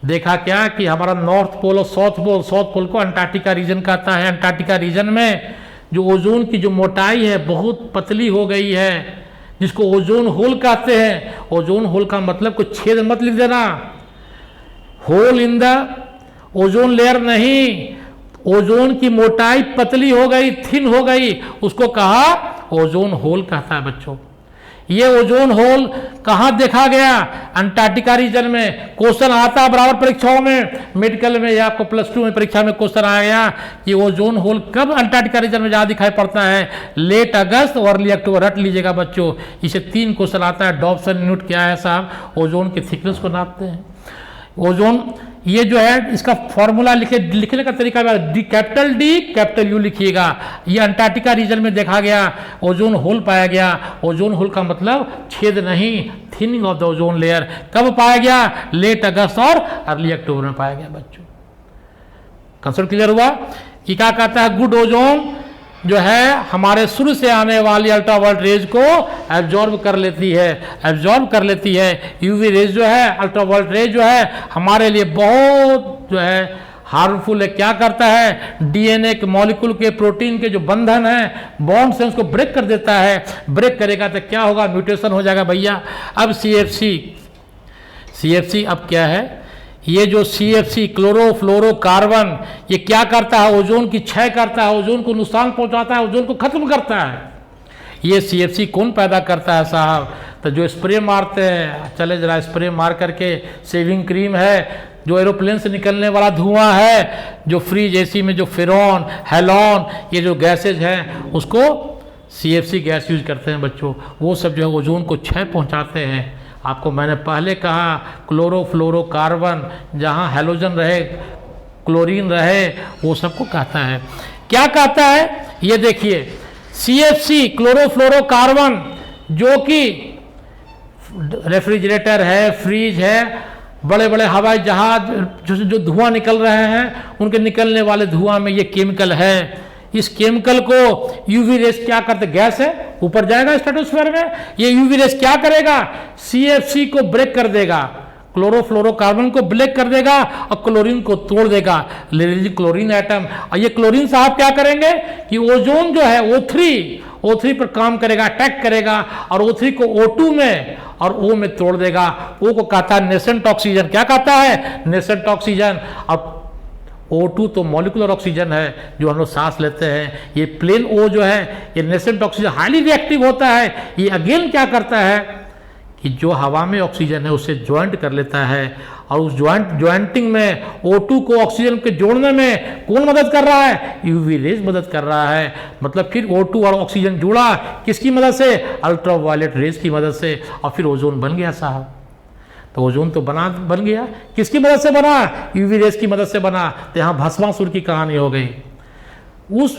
देखा क्या कि हमारा नॉर्थ पोल और साउथ पोल को अंटार्कटिका रीजन कहता है। अंटार्कटिका रीजन में जो ओजोन की जो मोटाई है बहुत पतली हो गई है, जिसको ओजोन होल कहते हैं। ओजोन होल का मतलब कोई छेद मत लिख देना, hole in the ozone layer नहीं, ओजोन की मोटाई पतली हो गई, थिन हो गई, उसको कहा ओजोन होल कहता है बच्चों। ये ओजोन होल कहाँ देखा गया? अंटार्कटिका रीजन में। क्वेश्चन आता है बराबर परीक्षाओं में, मेडिकल में या आपको +2 में परीक्षा में क्वेश्चन आ गया कि ओजोन होल कब अंटार्कटिका रीजन में ज़्यादा दिखाई पड़ता है? लेट अगस्त और अर्ली अक्टूबर। रट लीजिएगा बच्चों, इसे 3 क्वेश्चन आता है। डॉप्सन यूनिट क्या है साहब? ओजोन की थिकनेस को नापते हैं। ओजोन ये जो है इसका फॉर्मूला लिखने का तरीका कैपिटल डी कैपिटल यू लिखिएगा। ये अंटार्कटिका रीजन में देखा गया, ओजोन होल पाया गया। ओजोन होल का मतलब छेद नहीं, thinning of the ozone layer. कब पाया गया? लेट अगस्त और अर्ली अक्टूबर में पाया गया बच्चों। कंसेप्ट क्लियर हुआ कि क्या कहता है? गुड ओजोन जो है हमारे सूर्य से आने वाली अल्ट्रावायलेट रेज को एब्जॉर्ब कर लेती है। यूवी रेज जो है, अल्ट्रावायलेट रेज जो है हमारे लिए बहुत जो है हार्मफुल है। क्या करता है? डीएनए के मॉलिक्यूल के, प्रोटीन के जो बंधन है, बॉन्ड से उसको ब्रेक कर देता है। ब्रेक करेगा तो क्या होगा? म्यूटेशन हो जाएगा भैया। अब सीएफसी अब क्या है? ये जो CFC क्लोरोफ्लोरोकार्बन ये क्या करता है? ओजोन की क्षय करता है, ओजोन को नुकसान पहुंचाता है, ओजोन को खत्म करता है। ये CFC कौन पैदा करता है साहब? तो जो स्प्रे मारते हैं, चले जरा स्प्रे मार करके, सेविंग क्रीम है, जो एरोप्लेन से निकलने वाला धुआं है, जो फ्रीज एसी में जो फेरॉन हैलोन ये जो गैसेज हैं, उसको CFC गैस यूज करते हैं बच्चों। वो सब जो है ओजोन को क्षय पहुंचाते हैं। आपको मैंने पहले कहा क्लोरोफ्लोरोकार्बन, जहाँ हैलोजन रहे, क्लोरीन रहे, वो सबको कहता है। क्या कहता है? ये देखिए CFC क्लोरोफ्लोरोकार्बन, जो कि रेफ्रिजरेटर है, फ्रीज है, बड़े बड़े हवाई जहाज जो धुआं निकल रहे हैं, उनके निकलने वाले धुआं में ये केमिकल है। इस केमिकल को यूवी रेस क्या करते? गैस है, ऊपर जाएगा स्ट्रेटोस्फीयर में। ये यूवी रेस क्या करेगा? CFC को ब्रेक कर देगा, क्लोरोफ्लोरोकार्बन को ब्रेक कर देगा और क्लोरीन को तोड़ देगा। क्लोरीन एटम, और ये क्लोरीन साहब क्या करेंगे कि ओजोन जो है O3 पर काम करेगा, अटैक करेगा और O3 को O2 में और O में तोड़ देगा। O को कहता है नेसेंट ऑक्सीजन। क्या कहता है? Nascent oxygen. अब O2 तो मॉलिकुलर ऑक्सीजन है जो हम लोग सांस लेते हैं। ये प्लेन O जो है ये नेसेंट ऑक्सीजन, हाईली रिएक्टिव होता है। ये अगेन क्या करता है कि जो हवा में ऑक्सीजन है उसे ज्वाइंट कर लेता है, और उस ज्वाइंटिंग में O2 को ऑक्सीजन के जोड़ने में कौन मदद कर रहा है? यूवी रेज मदद कर रहा है। मतलब फिर O2 और ऑक्सीजन जुड़ा किसकी मदद से? अल्ट्रावायलेट रेज की मदद से, और फिर ओजोन बन गया साहब। तो ओजोन तो बन गया, किसकी मदद से बना? यूवी रेस की मदद से बना। तो यहाँ भस्मासुर की कहानी हो गई। उस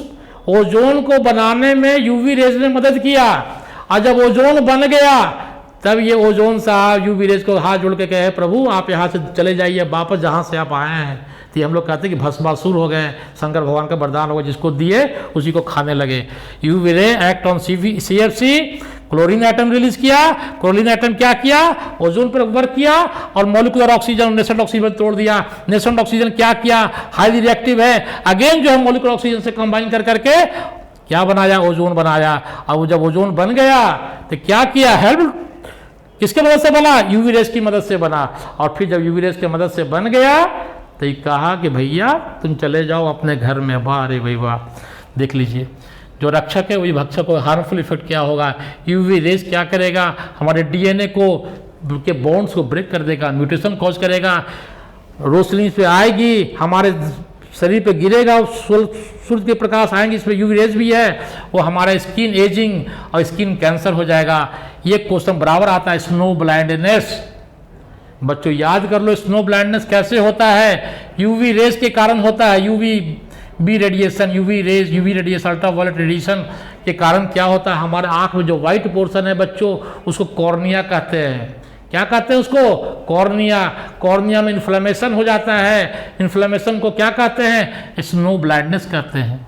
ओजोन को बनाने में यूवी रेस ने मदद किया, और जब ओजोन बन गया तब ये ओजोन साहब यूवी रेस को हाथ जोड़ के कहे, प्रभु आप यहाँ से चले जाइए वापस जहाँ से आप आए हैं। तो हम लोग कहते हैं कि भस्मासुर हो गए, शंकर भगवान का वरदान हो गया, जिसको दिए उसी को खाने लगे। UV ray act on CFC, chlorine atom release किया। क्लोरीन एटम क्या किया? ओजोन पर वर्क किया और मॉलिक्यूलर ऑक्सीजन, नेसेंट ऑक्सीजन तोड़ दिया। नेसेंट ऑक्सीजन क्या किया? हाईली रिएक्टिव है, अगेन जो है मॉलिक्यूलर ऑक्सीजन से कंबाइन कर करके क्या बनाया? ओजोन बनाया। और जब ओजोन बन गया तो क्या किया? हेल्प किसके मदद से बना? यूवी रेस की मदद से बना। और फिर जब यूवी रेस की मदद से बन गया तो ये कहा कि भैया तुम चले जाओ अपने घर में। वाह रे भाई वाह, देख लीजिए जो रक्षक है वही भक्षक को। हार्मफुल इफेक्ट क्या होगा? यूवी रेस क्या करेगा? हमारे डीएनए को के बॉन्ड्स को ब्रेक कर देगा, म्यूटेशन कॉज करेगा। रोशनी पे आएगी, हमारे शरीर पे गिरेगा, सूर्य के प्रकाश आएंगे, इसमें यूवी रेज भी है, वो हमारा स्किन एजिंग और स्किन कैंसर हो जाएगा। ये क्वेश्चन बराबर आता है। स्नो ब्लाइंडनेस, बच्चों याद कर लो स्नो ब्लाइंडनेस कैसे होता है, यूवी रेज के कारण होता है, UV B radiation, UV rays, UV radiation, ultraviolet radiation के कारण क्या होता है, हमारे आँख में जो वाइट पोर्शन है बच्चों उसको कॉर्निया कहते हैं। क्या कहते हैं उसको? कॉर्निया। कॉर्निया में इन्फ्लेमेशन हो जाता है, इन्फ्लेमेशन को क्या कहते हैं? स्नो ब्लाइंडनेस कहते हैं।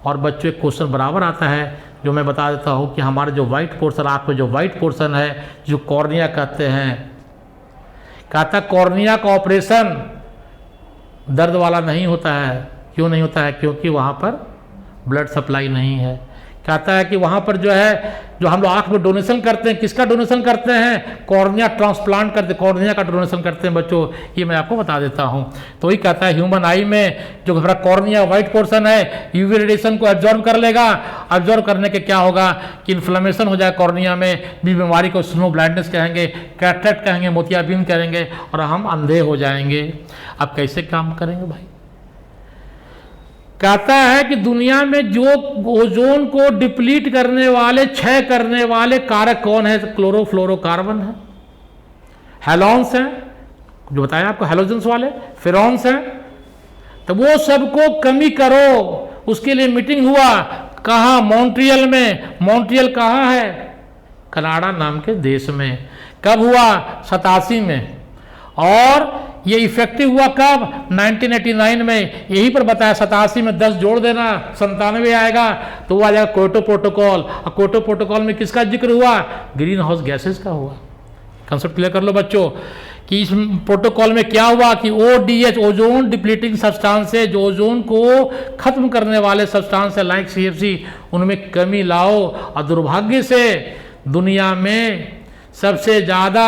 और बच्चों एक क्वेश्चन बराबर आता है जो मैं बता देता हूँ कि हमारे जो वाइट पोर्शन, आँख में जो वाइट पोर्शन है जो कॉर्निया कहते हैं, कहता कॉर्निया का ऑपरेशन दर्द वाला नहीं होता है। क्यों नहीं होता है? क्योंकि वहाँ पर ब्लड सप्लाई नहीं है। कहता है कि वहाँ पर जो है, जो हम लोग आँख में डोनेशन करते हैं, किसका डोनेशन करते हैं? कॉर्निया ट्रांसप्लांट करते, कॉर्निया का डोनेशन करते हैं बच्चों, ये मैं आपको बता देता हूँ। तो वही कहता है ह्यूमन आई में जो हमारा कॉर्निया वाइट पोर्शन है यूवी रेडिएशन को एब्जॉर्ब कर लेगा, एब्जॉर्ब करने के क्या होगा कि इन्फ्लेमेशन हो जाए कॉर्निया में, भी बीमारी को स्नो ब्लाइंडनेस कहेंगे, कैटरेक्ट कहेंगे, मोतियाबिंद कहेंगे और हम अंधे हो जाएंगे। अब कैसे काम करेंगे भाई? कहता है कि दुनिया में जो ओजोन को डिप्लीट करने वाले, क्षय करने वाले कारक कौन है? क्लोरोफ्लोरोकार्बन है, हैलोन्स हैं, जो बताया आपको हैलोजेंस वाले, फेरॉन्स हैं। तो वो सबको कमी करो, उसके लिए मीटिंग हुआ। कहाँ? मॉन्ट्रियल में। मॉन्ट्रियल कहाँ है? कनाडा नाम के देश में। कब हुआ? 87 में। और ये इफेक्टिव हुआ कब? 1989 में। यहीं पर बताया 87 में 10 जोड़ देना 97 आएगा तो वो आ जाएगा क्योटो प्रोटोकॉल। और क्योटो प्रोटोकॉल में किसका जिक्र हुआ? ग्रीन हाउस गैसेस का हुआ। कंसेप्ट क्लियर कर लो बच्चों कि इस प्रोटोकॉल में क्या हुआ कि ODH, ओजोन डिप्लीटिंग सब्सटेंस है, जो ओजोन को खत्म करने वाले सब्सटेंस है लाइक CFC, उनमें कमी लाओ। और दुर्भाग्य से दुनिया में सबसे ज़्यादा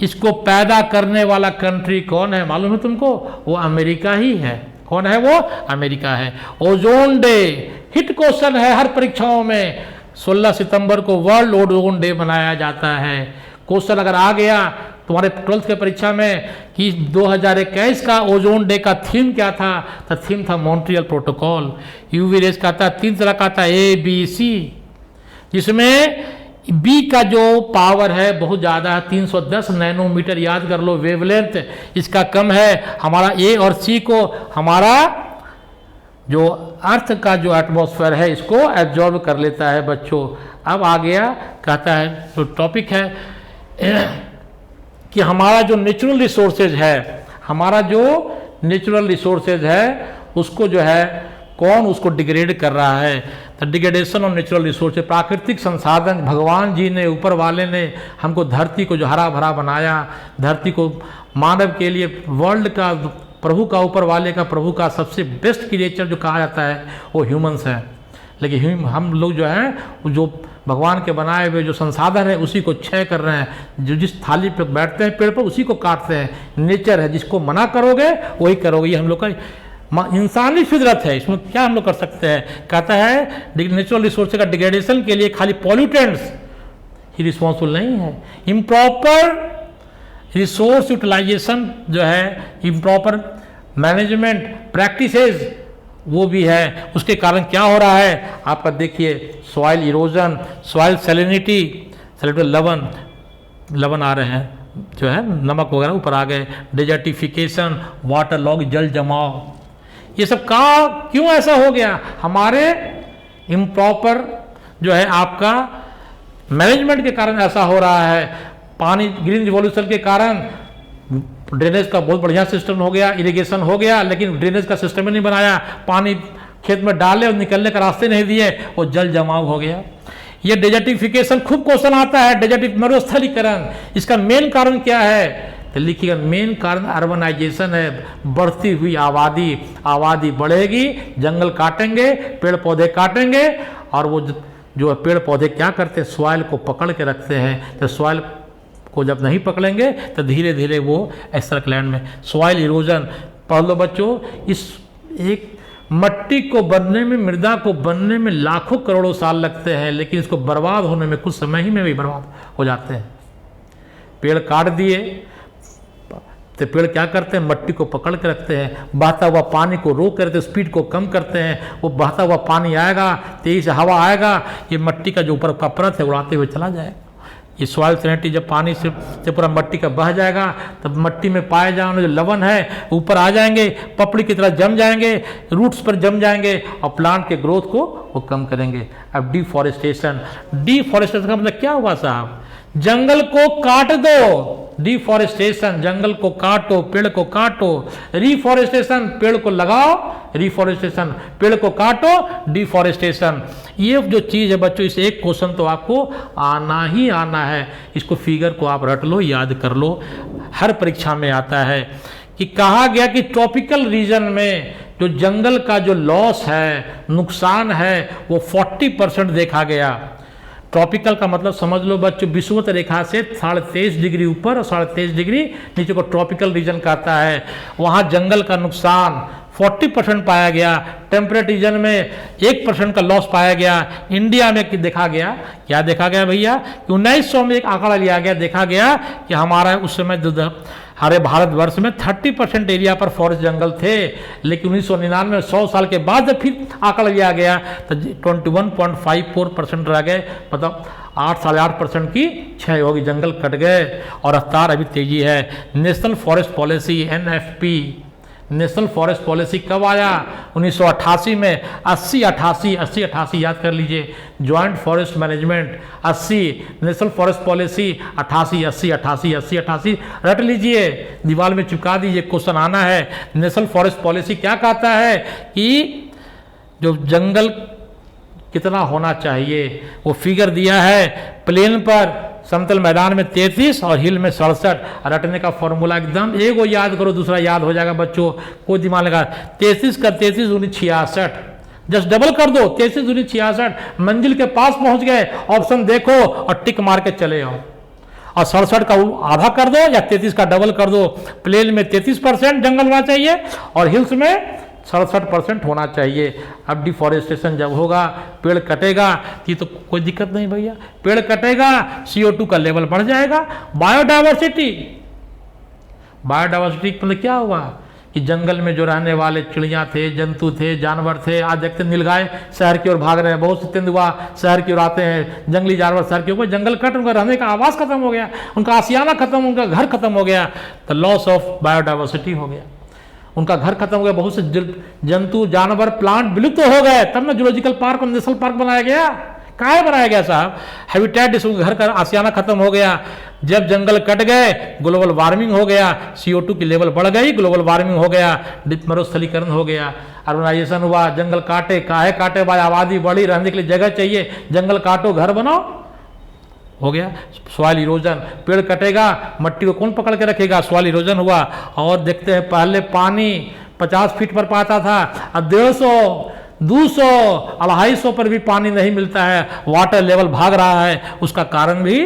इसको पैदा करने वाला कंट्री कौन है मालूम है तुमको? वो अमेरिका ही है। कौन है वो? अमेरिका है। ओजोन डे हिट क्वेश्चन है हर परीक्षाओं में। 16 सितंबर को वर्ल्ड ओजोन डे मनाया जाता है। क्वेश्चन अगर आ गया तुम्हारे 12th के परीक्षा में कि 2021 का ओजोन डे का थीम क्या था, तो थीम था मॉन्ट्रियल प्रोटोकॉल। यूवी रेस का था 3 तरह का था, ABC, जिसमें बी का जो पावर है बहुत ज़्यादा है, 310 नैनोमीटर। याद कर लो वेवलेंथ इसका कम है। हमारा ए और सी को हमारा जो अर्थ का जो एटमॉस्फेयर है इसको एब्जॉर्ब कर लेता है बच्चों। अब आ गया कहता है जो टॉपिक है कि हमारा जो नेचुरल रिसोर्सेज है, हमारा जो नेचुरल रिसोर्सेज है उसको जो है कौन उसको डिग्रेड कर रहा है? तो डिग्रेडेशन ऑफ नेचुरल रिसोर्स, प्राकृतिक संसाधन। भगवान जी ने, ऊपर वाले ने हमको धरती को जो हरा भरा बनाया, धरती को मानव के लिए वर्ल्ड का प्रभु का, ऊपर वाले का, प्रभु का सबसे बेस्ट क्रिएचर जो कहा जाता है वो ह्यूमंस है। लेकिन हम लोग जो हैं जो भगवान के बनाए हुए जो संसाधन है उसी को क्षय कर रहे हैं। जो जिस थाली पे बैठते हैं पेड़ पर उसी को काटते हैं। नेचर है, जिसको मना करोगे वही करोगे। ये हम लोग का इंसानी फितरत है, इसमें क्या हम लोग कर सकते हैं? कहता है नेचुरल रिसोर्स का डिग्रेडेशन के लिए खाली पॉल्यूटेंट्स ही रिस्पॉन्सिबल नहीं है, इम्प्रॉपर रिसोर्स यूटिलाइजेशन जो है, इम्प्रॉपर मैनेजमेंट प्रैक्टिसेस वो भी है। उसके कारण क्या हो रहा है आपका देखिए, सॉइल इरोजन, सॉइल सैलिनिटी, लवन आ रहे हैं जो है, नमक वगैरह ऊपर आ गए, डेजर्टिफिकेशन, वाटर लॉग, जल जमाव, ये सब का क्यों ऐसा हो गया? हमारे इम्प्रॉपर जो है आपका मैनेजमेंट के कारण ऐसा हो रहा है। पानी ग्रीन रिवॉल्यूशन के कारण ड्रेनेज का बहुत बढ़िया सिस्टम हो गया, इरिगेशन हो गया, लेकिन ड्रेनेज का सिस्टम ही नहीं बनाया, पानी खेत में डाले और निकलने का रास्ते नहीं दिए, वो जल जमाव हो गया। ये डेजर्टिफिकेशन खूब क्वेश्चन आता है, डेजर्टिक मरुस्थलीकरण, इसका मेन कारण क्या है? तो लिखिएगा मेन कारण अर्बनाइजेशन है, बढ़ती हुई आबादी। आबादी बढ़ेगी, जंगल काटेंगे, पेड़ पौधे काटेंगे, और वो जो पेड़ पौधे क्या करते हैं? सॉइल को पकड़ के रखते हैं। तो सॉइल को जब नहीं पकड़ेंगे तो धीरे धीरे वो एस्टरक लैंड में सॉइल इरोजन। पढ़ लो बच्चों, इस एक मट्टी को बनने में, मृदा को बनने में लाखों करोड़ों साल लगते हैं, लेकिन इसको बर्बाद होने में कुछ समय ही में भी बर्बाद हो जाते हैं। पेड़ काट दिए तो पेड़ क्या करते हैं? मट्टी को पकड़ के रखते हैं, बहता हुआ पानी को रोक करते, स्पीड को कम करते हैं। वो बहता हुआ पानी आएगा, तेजी से हवा आएगा, ये मट्टी का जो ऊपर का परत है उड़ाते हुए चला जाएगा। ये सॉइल सैलिनिटी जब पानी से पूरा मिट्टी का बह जाएगा तब मिट्टी में पाए जाने वाले जो लवण है ऊपर आ जाएंगे, पपड़ी की तरह जम जाएंगे, रूट्स पर जम जाएंगे और प्लांट के ग्रोथ को वो कम करेंगे। अब डिफॉरेस्टेशन का मतलब क्या हुआ साहब? जंगल को काट दो। डिफॉरेस्टेशन, जंगल को काटो, पेड़ को काटो। रिफॉरेस्टेशन, पेड़ को लगाओ। रिफॉरेस्टेशन, पेड़ को काटो। डिफॉरेस्टेशन, ये जो चीज है बच्चों, इस एक क्वेश्चन तो आपको आना ही आना है। इसको फिगर को आप रट लो, याद कर लो, हर परीक्षा में आता है कि कहा गया कि ट्रॉपिकल रीजन में जो जंगल का जो लॉस है, नुकसान है, वो 40% देखा गया। ट्रॉपिकल का मतलब समझ लो बच्चों, विषुवत रेखा से 23.5 डिग्री ऊपर और 23.5 डिग्री नीचे को ट्रॉपिकल रीजन कहता है। वहाँ जंगल का नुकसान 40% पाया गया। टेम्परेट रीजन में 1% का लॉस पाया गया। इंडिया में देखा गया, क्या देखा गया भैया कि 1900 में एक आंकड़ा लिया गया, देखा गया कि हमारा उस समय हमारे भारतवर्ष में 30% एरिया पर फॉरेस्ट जंगल थे। लेकिन 1999 में 100 साल के बाद जब फिर आंकड़ा लिया गया तो 21.54% रह गए, मतलब 8-8.5% की क्षय होगी, जंगल कट गए और रफ्तार अभी तेजी है। National forest policy NFP, national forest policy कब आया? 1988 में। 80-88 याद कर लीजिए। Joint forest management 80, national forest policy 88 रट लीजिए, दीवार में चिपका दीजिए, क्वेश्चन आना है। नेशनल फॉरेस्ट पॉलिसी क्या कहता है कि जो जंगल कितना होना चाहिए, वो फिगर दिया है। प्लेन पर, समतल मैदान में 33 और हिल में 67। रटने का फॉर्मूला एकदम एक वो याद करो, दूसरा याद हो जाएगा बच्चों, कोई दिमाग लगा। 33 का 33 दूनी 66, जस्ट डबल कर दो, 33 दूनी 66। मंजिल के पास पहुंच गए, ऑप्शन देखो और टिक मार के चले आओ। और 67 का आधा कर दो या 33 का डबल कर दो। प्लेन में 33% जंगल होना चाहिए और हिल्स में 67% होना चाहिए। अब डिफॉरेस्टेशन जब होगा, पेड़ कटेगा, ये तो कोई दिक्कत नहीं भैया, पेड़ कटेगा CO2 का लेवल बढ़ जाएगा। बायोडाइवर्सिटी मतलब क्या हुआ कि जंगल में जो रहने वाले चिड़िया थे, जंतु थे, जानवर थे, आज देखते नीलगाय शहर की ओर भाग रहे हैं, बहुत से तेंदुआ शहर की ओर आते हैं, जंगली जानवर शहर के ऊपर, जंगल कट, उनका रहने का आवास खत्म हो गया, उनका आशियाना खत्म, उनका घर खत्म हो गया, तो लॉस ऑफ बायोडाइवर्सिटी हो गया, उनका घर खत्म हो गया। बहुत से जंतु, जानवर, प्लांट विलुप्त हो गए। तब ना जूलॉजिकल पार्क और नेशनल पार्क बनाया गया। काहे बनाया गया साहब? हैबिटेट, घर का आशियाना खत्म हो गया। जब जंगल कट गए, ग्लोबल वार्मिंग हो गया, CO2 की लेवल बढ़ गई, ग्लोबल वार्मिंग हो गया, मरुस्थलीकरण हो गया, अर्बनाइजेशन हुआ। जंगल काटे, काहे काटे भाई? आबादी बढ़ी, रहने के लिए जगह चाहिए, जंगल काटो, घर बनाओ, हो गया। सॉइल इरोजन, पेड़ कटेगा, मट्टी को कौन पकड़ के रखेगा? सॉइल इरोजन हुआ। और देखते हैं पहले पानी 50 फीट पर पाता था, अब 150, 200, 250 पर भी पानी नहीं मिलता है, वाटर लेवल भाग रहा है। उसका कारण भी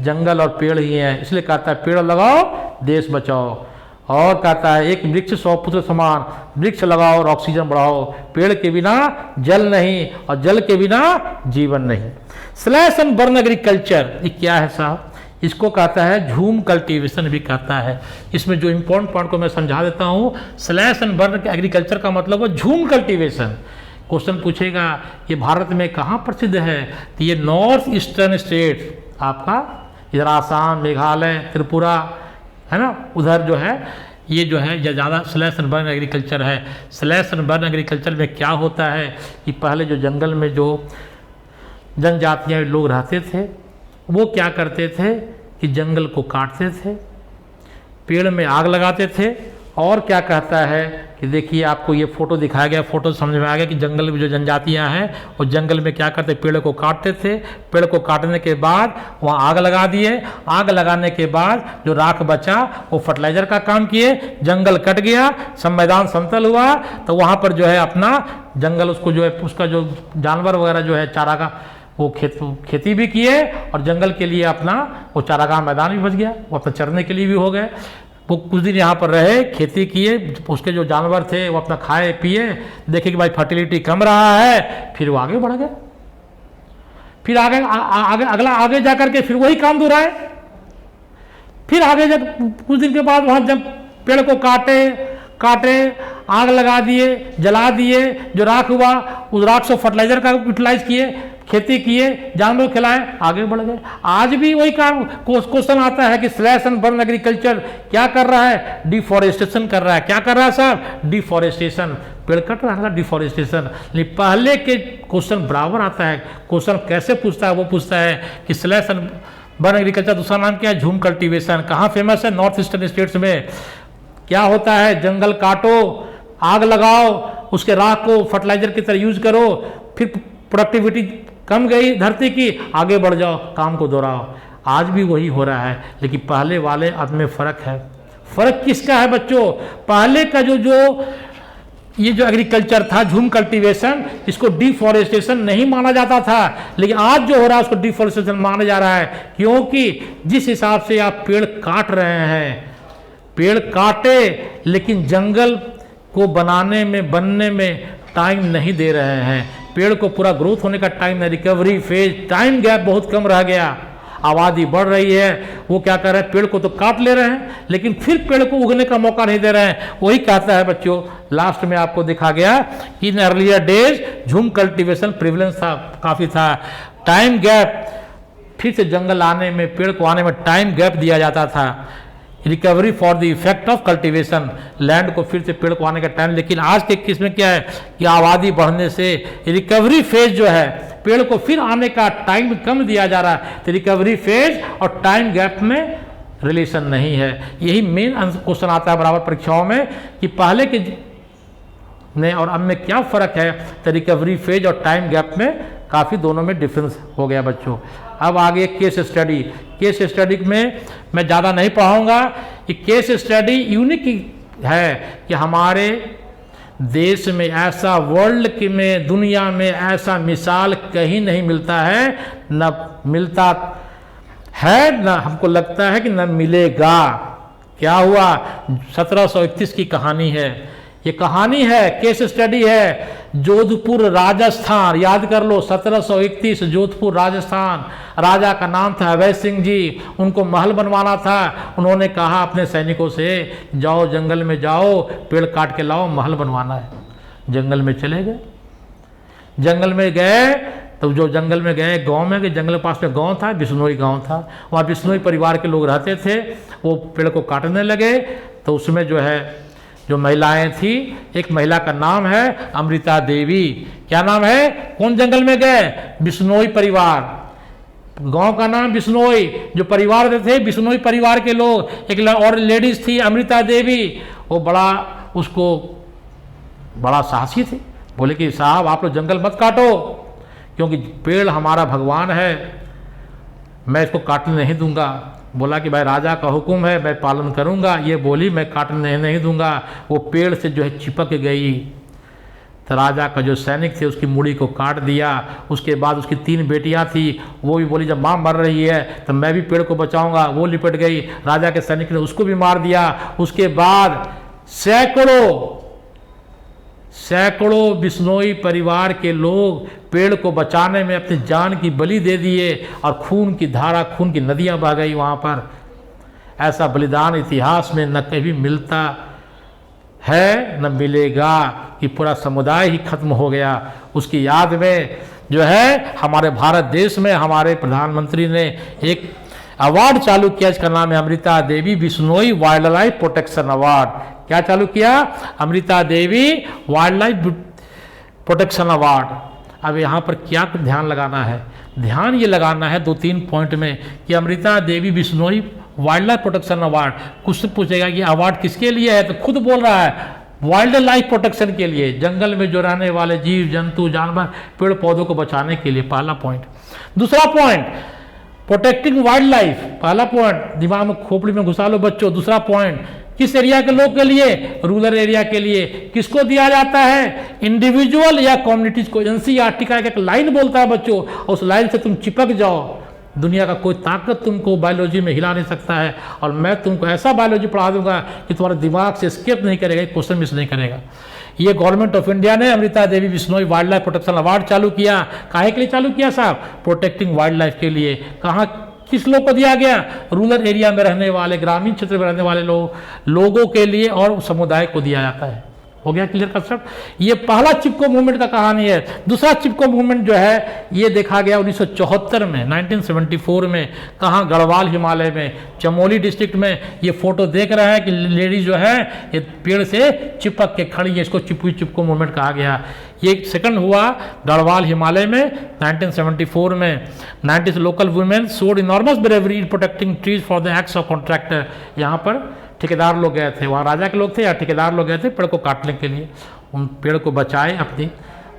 जंगल और पेड़ ही है। इसलिए कहता है पेड़ लगाओ, देश बचाओ। और कहता है एक वृक्ष 100 पुत्र समान, वृक्ष लगाओ और ऑक्सीजन बढ़ाओ। पेड़ के बिना जल नहीं और जल के बिना जीवन नहीं। स्लैश एंड बर्न एग्रीकल्चर, ये क्या है साहब? इसको कहता है झूम कल्टीवेशन भी कहता है। इसमें जो इंपॉर्टेंट पॉइंट को मैं समझा देता हूँ। स्लैश एंड बर्न एग्रीकल्चर का मतलब है झूम कल्टीवेशन। क्वेश्चन पूछेगा ये भारत में कहाँ प्रसिद्ध है? तो ये नॉर्थ ईस्टर्न स्टेट, आपका इधर आसाम, मेघालय, त्रिपुरा है ना, उधर जो है ये जो है ज़्यादा स्लैश एंड बर्न एग्रीकल्चर है। स्लैश एंड बर्न एग्रीकल्चर में क्या होता है कि पहले जो जंगल में जो जनजातियाँ लोग रहते थे, वो क्या करते थे कि जंगल को काटते थे, पेड़ में आग लगाते थे। और क्या कहता है कि देखिए आपको ये फोटो दिखाया गया, फोटो समझ में आ गया कि जंगल में जो जनजातियां हैं वो जंगल में क्या करते, पेड़ को काटते थे। पेड़ को काटने के बाद वहाँ आग लगा दिए। आग लगाने के बाद जो राख बचा वो फर्टिलाइजर का काम किए। जंगल कट गया, मैदान समतल हुआ, तो वहाँ पर जो है अपना जंगल, उसको जो है उसका जो जानवर वगैरह जो है चारा का वो खेती भी किए और जंगल के लिए अपना वो चारागाह मैदान भी बच गया, वो अपना चरने के लिए भी हो गए। वो कुछ दिन यहाँ पर रहे, खेती किए, उसके जो जानवर थे वो अपना खाए पिए, देखे कि भाई फर्टिलिटी कम रहा है, फिर वो आगे बढ़ गए। फिर आगे अगला आगे जा करके फिर वही काम दोहराए। फिर आगे जब कुछ दिन के बाद वहाँ जब पेड़ को काटे, आग लगा दिए, जला दिए, जो राख हुआ उस राख से फर्टिलाइजर का यूटिलाइज किए, खेती किए, जानवर खिलाए, आगे बढ़ गए। आज भी वही काम क्वेश्चन आता है कि स्लैश एंड बर्न एग्रीकल्चर क्या कर रहा है? डिफॉरेस्टेशन कर रहा है। क्या कर रहा है साहब? डिफॉरेस्टेशन, पेड़ कट रहा है, डिफॉरेस्टेशन। लेकिन पहले के क्वेश्चन बराबर आता है। क्वेश्चन कैसे पूछता है? वो पूछता है कि स्लैश एंड बर्न एग्रीकल्चर दूसरा नाम क्या है? झूम कल्टीवेशन। कहाँ फेमस है? नॉर्थ ईस्टर्न स्टेट्स में। क्या होता है? जंगल काटो, आग लगाओ, उसके राख को फर्टिलाइजर की तरह यूज करो, फिर प्रोडक्टिविटी कम गई धरती की, आगे बढ़ जाओ, काम को दोहराओ। आज भी वही हो रहा है, लेकिन पहले वाले अब में फर्क है। फर्क किसका है बच्चों? पहले का ये जो एग्रीकल्चर था, झूम कल्टीवेशन, इसको डिफॉरेस्टेशन नहीं माना जाता था, लेकिन आज जो हो रहा है उसको डिफॉरेस्टेशन माना जा रहा है। क्योंकि जिस हिसाब से आप पेड़ काट रहे हैं, पेड़ काटे लेकिन जंगल को बनने में टाइम नहीं दे रहे हैं। पेड़ को पूरा ग्रोथ होने का टाइम है, रिकवरी फेज, टाइम गैप बहुत कम रह गया। आबादी बढ़ रही है, वो क्या कर रहे हैं? पेड़ को तो काट ले रहे हैं, लेकिन फिर पेड़ को उगने का मौका नहीं दे रहे हैं। वही कहता है बच्चों, लास्ट में आपको दिखा गया कि इन अर्लियर डेज झूम कल्टीवेशन प्रिविलेंस था, काफ़ी था। टाइम गैप, फिर से जंगल आने में, पेड़ को आने में टाइम गैप दिया जाता था। Recovery for the effect of cultivation, land को फिर से पेड़ को आने का टाइम। लेकिन आज के केस में क्या है कि आबादी बढ़ने से रिकवरी फेज जो है, पेड़ को फिर आने का टाइम कम दिया जा रहा है। तो रिकवरी फेज और टाइम गैप में रिलेशन नहीं है। यही मेन क्वेश्चन आता है बराबर परीक्षाओं में कि पहले के ने और अब में क्या फ़र्क है। तो रिकवरी फेज और टाइम गैप में काफ़ी दोनों में डिफरेंस हो गया बच्चों। अब आगे केस स्टडी। केस स्टडी में मैं ज़्यादा नहीं पढ़ाऊँगा। कि केस स्टडी यूनिक है कि हमारे देश में ऐसा, वर्ल्ड में, दुनिया में ऐसा मिसाल कहीं नहीं मिलता है, न मिलता है, न हमको लगता है कि न मिलेगा। क्या हुआ? 1731 की कहानी है। ये कहानी है, केस स्टडी है। जोधपुर राजस्थान, याद कर लो, 1731 जोधपुर राजस्थान। राजा का नाम था अभय सिंह जी। उनको महल बनवाना था। उन्होंने कहा अपने सैनिकों से, जाओ जंगल में जाओ, पेड़ काट के लाओ, महल बनवाना है। जंगल में चले गए। जंगल में गए तो जो जंगल में गए, गांव में गए, जंगल के पास में गांव था, बिश्नोई गांव था। वहाँ बिश्नोई परिवार के लोग रहते थे। वो पेड़ को काटने लगे तो उसमें जो है, जो महिलाएं थी, एक महिला का नाम है अमृता देवी। क्या नाम है? कौन जंगल में गए? बिश्नोई परिवार, गांव का नाम बिश्नोई। जो परिवार थे, बिश्नोई परिवार के लोग। एक और लेडीज थी अमृता देवी। वो बड़ा साहसी थे। बोले कि साहब आप लोग जंगल मत काटो, क्योंकि पेड़ हमारा भगवान है, मैं इसको काटने नहीं दूंगा। बोला कि भाई राजा का हुक्म है, मैं पालन करूंगा। ये बोली मैं काटने नहीं दूंगा। वो पेड़ से जो है चिपक गई। तो राजा का जो सैनिक थे उसकी मुड़ी को काट दिया। उसके बाद उसकी 3 बेटियां थी, वो भी बोली जब माँ मर रही है तो मैं भी पेड़ को बचाऊंगा। वो लिपट गई। राजा के सैनिक ने उसको भी मार दिया। उसके बाद सैकड़ों बिश्नोई परिवार के लोग पेड़ को बचाने में अपनी जान की बलि दे दिए और खून की धारा, खून की नदियां बह गई वहाँ पर। ऐसा बलिदान इतिहास में न कभी मिलता है न मिलेगा कि पूरा समुदाय ही खत्म हो गया। उसकी याद में जो है हमारे भारत देश में हमारे प्रधानमंत्री ने एक अवार्ड चालू किया, इसका नाम है Amrita Devi Bishnoi wildlife protection award. क्या चालू किया? Amrita Devi wildlife protection award. अब यहाँ पर क्या ध्यान लगाना है? ध्यान ये लगाना है 2-3 पॉइंट में कि Amrita Devi Bishnoi wildlife protection award. कुछ से पूछेगा कि अवार्ड किसके लिए है, तो खुद बोल रहा है वाइल्ड लाइफ प्रोटेक्शन के लिए, जंगल में जो रहने वाले जीव जंतु जानवर पेड़ पौधों को बचाने के लिए। पहला पॉइंट। दूसरा पॉइंट, प्रोटेक्टिंग वाइल्ड लाइफ। पहला पॉइंट दिमाग में खोपड़ी में घुसा लो बच्चों। दूसरा पॉइंट, किस एरिया के लोग के लिए? रूरल एरिया के लिए। किसको दिया जाता है? इंडिविजुअल या कम्युनिटीज को। एनसीईआरटी का एक लाइन बोलता है बच्चों, उस लाइन से तुम चिपक जाओ। दुनिया का कोई ताकत तुमको बायोलॉजी में हिला नहीं सकता है, और मैं तुमको ऐसा बायोलॉजी पढ़ा दूंगा कि तुम्हारे दिमाग से स्किप नहीं करेगा, क्वेश्चन मिस नहीं करेगा। ये गवर्नमेंट ऑफ इंडिया ने Amrita Devi Bishnoi wildlife protection award चालू किया। काहे के लिए चालू किया साहब? प्रोटेक्टिंग वाइल्ड लाइफ के लिए। कहाँ, किस लोग को दिया गया? रूरल एरिया में रहने वाले, ग्रामीण क्षेत्र में रहने वाले लोगों के लिए और समुदाय को दिया जाता है। हो गया क्लियर कंसेप्ट। ये पहला चिपको मूवमेंट का कहानी है। दूसरा चिपको मूवमेंट जो है ये देखा गया 1974 में, 1974 में, कहाँ, गढ़वाल हिमालय में, चमोली डिस्ट्रिक्ट में। ये फोटो देख रहे हैं कि लेडी जो है ये पेड़ से चिपक के खड़ी है, इसको चिपको मूवमेंट कहा गया। ये सेकंड हुआ गढ़वाल हिमालय में 1974 में। 90 local women showed enormous bravery in protecting trees for the acts of contractor. यहाँ पर ठेकेदार लोग गए थे, वहाँ राजा के लोग थे या ठेकेदार लोग गए थे पेड़ को काटने के लिए, उन पेड़ को बचाए अपनी,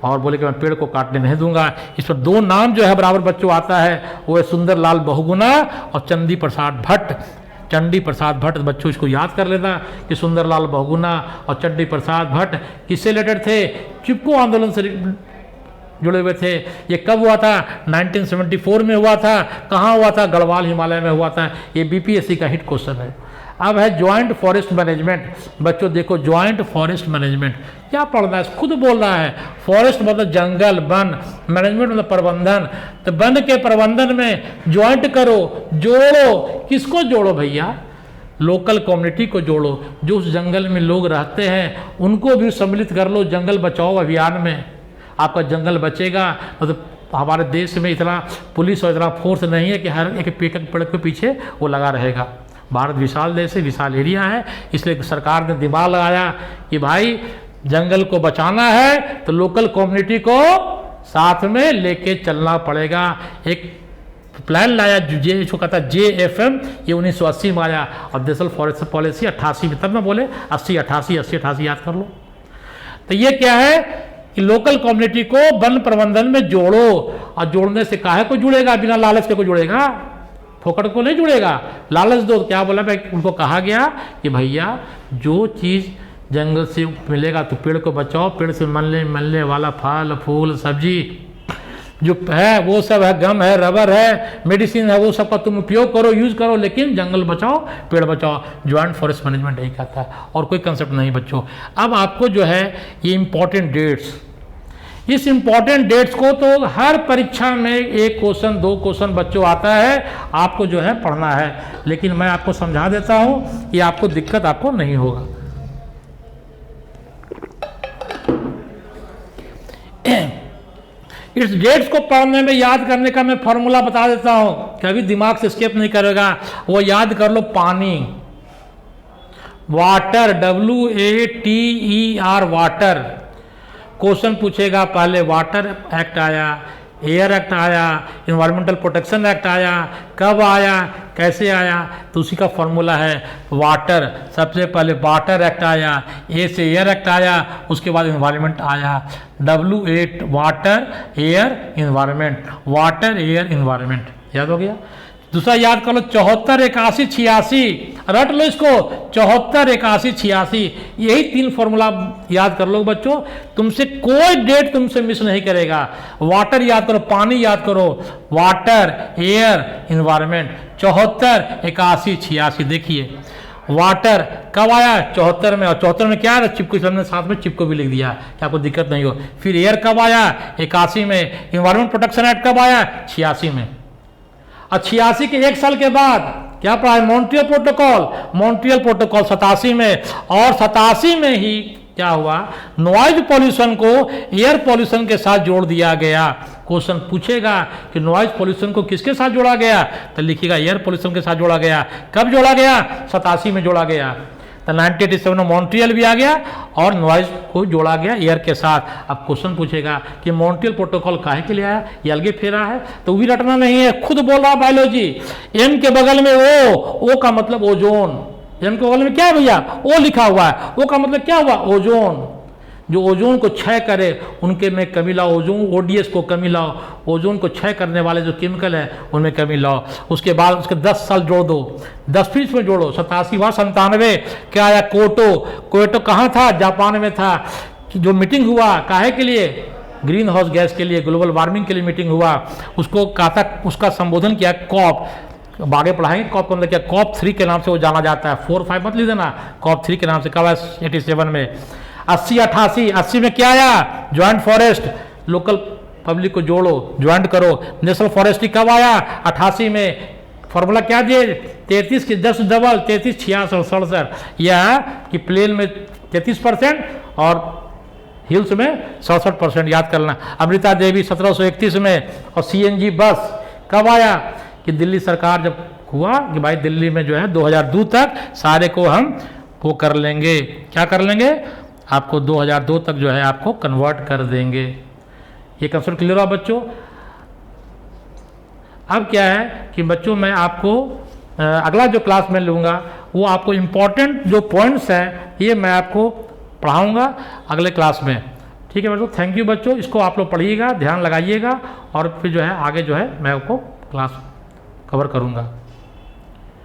और बोले कि मैं पेड़ को काटने नहीं दूंगा। इस पर दो नाम जो है बराबर बच्चों आता है, वो है सुंदरलाल बहुगुणा और चंडी प्रसाद भट्ट। चंडी प्रसाद भट्ट, बच्चों इसको याद कर लेना कि सुंदरलाल बहुगुणा और चंडी प्रसाद भट्ट किससे रिलेटेड थे, चिपको आंदोलन से जुड़े हुए थे। ये कब हुआ था, 1974 में हुआ था। कहाँ हुआ था, गढ़वाल हिमालय में हुआ था। ये बीपीएससी का हिट क्वेश्चन है। अब है ज्वाइंट फॉरेस्ट मैनेजमेंट। बच्चों देखो, ज्वाइंट फॉरेस्ट मैनेजमेंट क्या पढ़ना है, खुद बोल रहा है। फॉरेस्ट मतलब जंगल, वन, मैनेजमेंट मतलब प्रबंधन। तो वन के प्रबंधन में ज्वाइंट करो, जोड़ो। किसको जोड़ो भैया, लोकल कम्युनिटी को जोड़ो, जो उस जंगल में लोग रहते हैं उनको भी सम्मिलित कर लो जंगल बचाओ अभियान में। आपका जंगल बचेगा। मतलब हमारे देश में इतना पुलिस और इतना फोर्स नहीं है कि हर एक पेड़ के पीछे वो लगा रहेगा। भारत विशाल देश है, विशाल एरिया है, इसलिए सरकार ने दिमाग लगाया कि भाई जंगल को बचाना है तो लोकल कम्युनिटी को साथ में लेके चलना पड़ेगा। एक प्लान लाया जो कहता है JFM, ये 1980 में आया, और नेशनल फॉरेस्ट पॉलिसी 88 में, तब मैं बोले 80-88 याद कर लो। तो ये क्या है कि लोकल कम्युनिटी को वन प्रबंधन में जोड़ो, और जोड़ने से काहे को जुड़ेगा, बिना लालच के को जुड़ेगा, फोकट को नहीं जुड़ेगा। लालच दो, क्या बोला भाई, उनको कहा गया कि भैया जो चीज़ जंगल से मिलेगा तो पेड़ को बचाओ, पेड़ से मिलने वाला फल फूल सब्जी जो है वो सब है, गम है, रबर है, मेडिसिन है, वो सब का तुम उपयोग करो, यूज करो, लेकिन जंगल बचाओ, पेड़ बचाओ। ज्वाइंट फॉरेस्ट मैनेजमेंट यही कहता है, और कोई कंसेप्ट नहीं बच्चों। अब आपको जो है ये इंपॉर्टेंट डेट्स, इस इंपॉर्टेंट डेट्स को तो हर परीक्षा में 1 क्वेश्चन 2 क्वेश्चन बच्चों आता है, आपको जो है पढ़ना है। लेकिन मैं आपको समझा देता हूं कि आपको दिक्कत आपको नहीं होगा। इस डेट्स को पढ़ने में याद करने का मैं फॉर्मूला बता देता हूं, कभी दिमाग से स्किप नहीं करेगा। वो याद कर लो, पानी, वाटर, WATER, वाटर। क्वेश्चन पूछेगा, पहले वाटर एक्ट आया, एयर एक्ट आया, इन्वायरमेंटल प्रोटेक्शन एक्ट आया, कब आया, कैसे आया, तो उसी का फॉर्मूला है वाटर। सबसे पहले वाटर एक्ट आया, ए से एयर एक्ट आया, उसके बाद इन्वायरमेंट आया, WA water air environment, water air environment. याद हो गया। दूसरा याद कर लो, 74 81 86, रट लो इसको, 74 81 86, यही 3 फॉर्मूला याद कर लो बच्चों, तुमसे कोई डेट तुमसे मिस नहीं करेगा। वाटर याद करो, पानी याद करो, वाटर एयर इन्वायरमेंट, 74 81 86। देखिए वाटर कब आया, 74 में, और 74 में क्या है, चिपको, हमने साथ में चिपको भी लिख दिया कि आपको दिक्कत नहीं हो। फिर एयर कब आया, 81 में। इन्वायरमेंट प्रोटेक्शन एक्ट कब आया, 86 में। और 86 के 1 साल के बाद क्या पढ़ा है, मॉन्ट्रियल प्रोटोकॉल, मॉन्ट्रियल प्रोटोकॉल 87 में। और 87 में ही क्या हुआ, नॉइज पॉल्यूशन को एयर पॉल्यूशन के साथ जोड़ दिया गया। क्वेश्चन पूछेगा कि नॉइज पॉल्यूशन को किसके साथ जोड़ा गया, तो लिखिएगा एयर पॉल्यूशन के साथ जोड़ा गया। कब जोड़ा गया, 87 में जोड़ा गया। तो 1987 में मॉन्ट्रियल भी आ गया और नॉइज को जोड़ा गया एयर के साथ। अब क्वेश्चन पूछेगा कि मॉन्ट्रियल प्रोटोकॉल काहे के लिए आया, ये अलगे फेरा है, तो भी रटना नहीं है, खुद बोल रहा बायोलॉजी। एम के बगल में ओ का मतलब ओजोन, एम के बगल में क्या है भैया, ओ लिखा हुआ है, ओ का मतलब क्या हुआ, ओजोन। जो ओजोन को क्षय करे उनके में कमी लाओ, ओजोन ODS को कमी लाओ, ओजोन को क्षय करने वाले जो केमिकल है उनमें कमी लाओ। उसके बाद उसके 10 साल जोड़ दो, 10 फिर इसमें जोड़ो, 87 97 क्या आया, क्योटो कहाँ था, जापान में था। जो मीटिंग हुआ काहे के लिए, ग्रीन हाउस गैस के लिए, ग्लोबल वार्मिंग के लिए मीटिंग हुआ, उसको कहा था, उसका संबोधन किया कॉप, आगे पढ़ाएंगे कॉप का मतलब क्या, COP 3 के नाम से वो जाना जाता है, 4 5 मत ली देना, COP 3 के नाम से। कब है, 87 में। 80 88, 80 में क्या आया, ज्वाइंट फॉरेस्ट, लोकल पब्लिक को जोड़ो, ज्वाइंट करो। नेशनल फॉरेस्ट्री कब आया, 88 में। फॉर्मूला क्या दिए, 33 के 10 डबल, 33 66 और 67, यह कि प्लेन में 33% और हिल्स में 67% याद कर लेना। अमृता देवी 1731 में। और सीएनजी बस कब आया कि दिल्ली सरकार जब हुआ कि भाई दिल्ली में जो है 2002 तक सारे को हम वो कर लेंगे, क्या कर लेंगे, आपको 2002 तक जो है आपको कन्वर्ट कर देंगे। ये कंसेप्ट क्लियर हुआ बच्चों। अब क्या है कि बच्चों मैं आपको अगला जो क्लास में लूँगा वो आपको इम्पॉर्टेंट जो पॉइंट्स हैं ये मैं आपको पढ़ाऊँगा अगले क्लास में। ठीक है बच्चों, थैंक यू बच्चों। इसको आप लोग पढ़िएगा, ध्यान लगाइएगा और फिर जो है आगे जो है मैं आपको क्लास कवर करूँगा।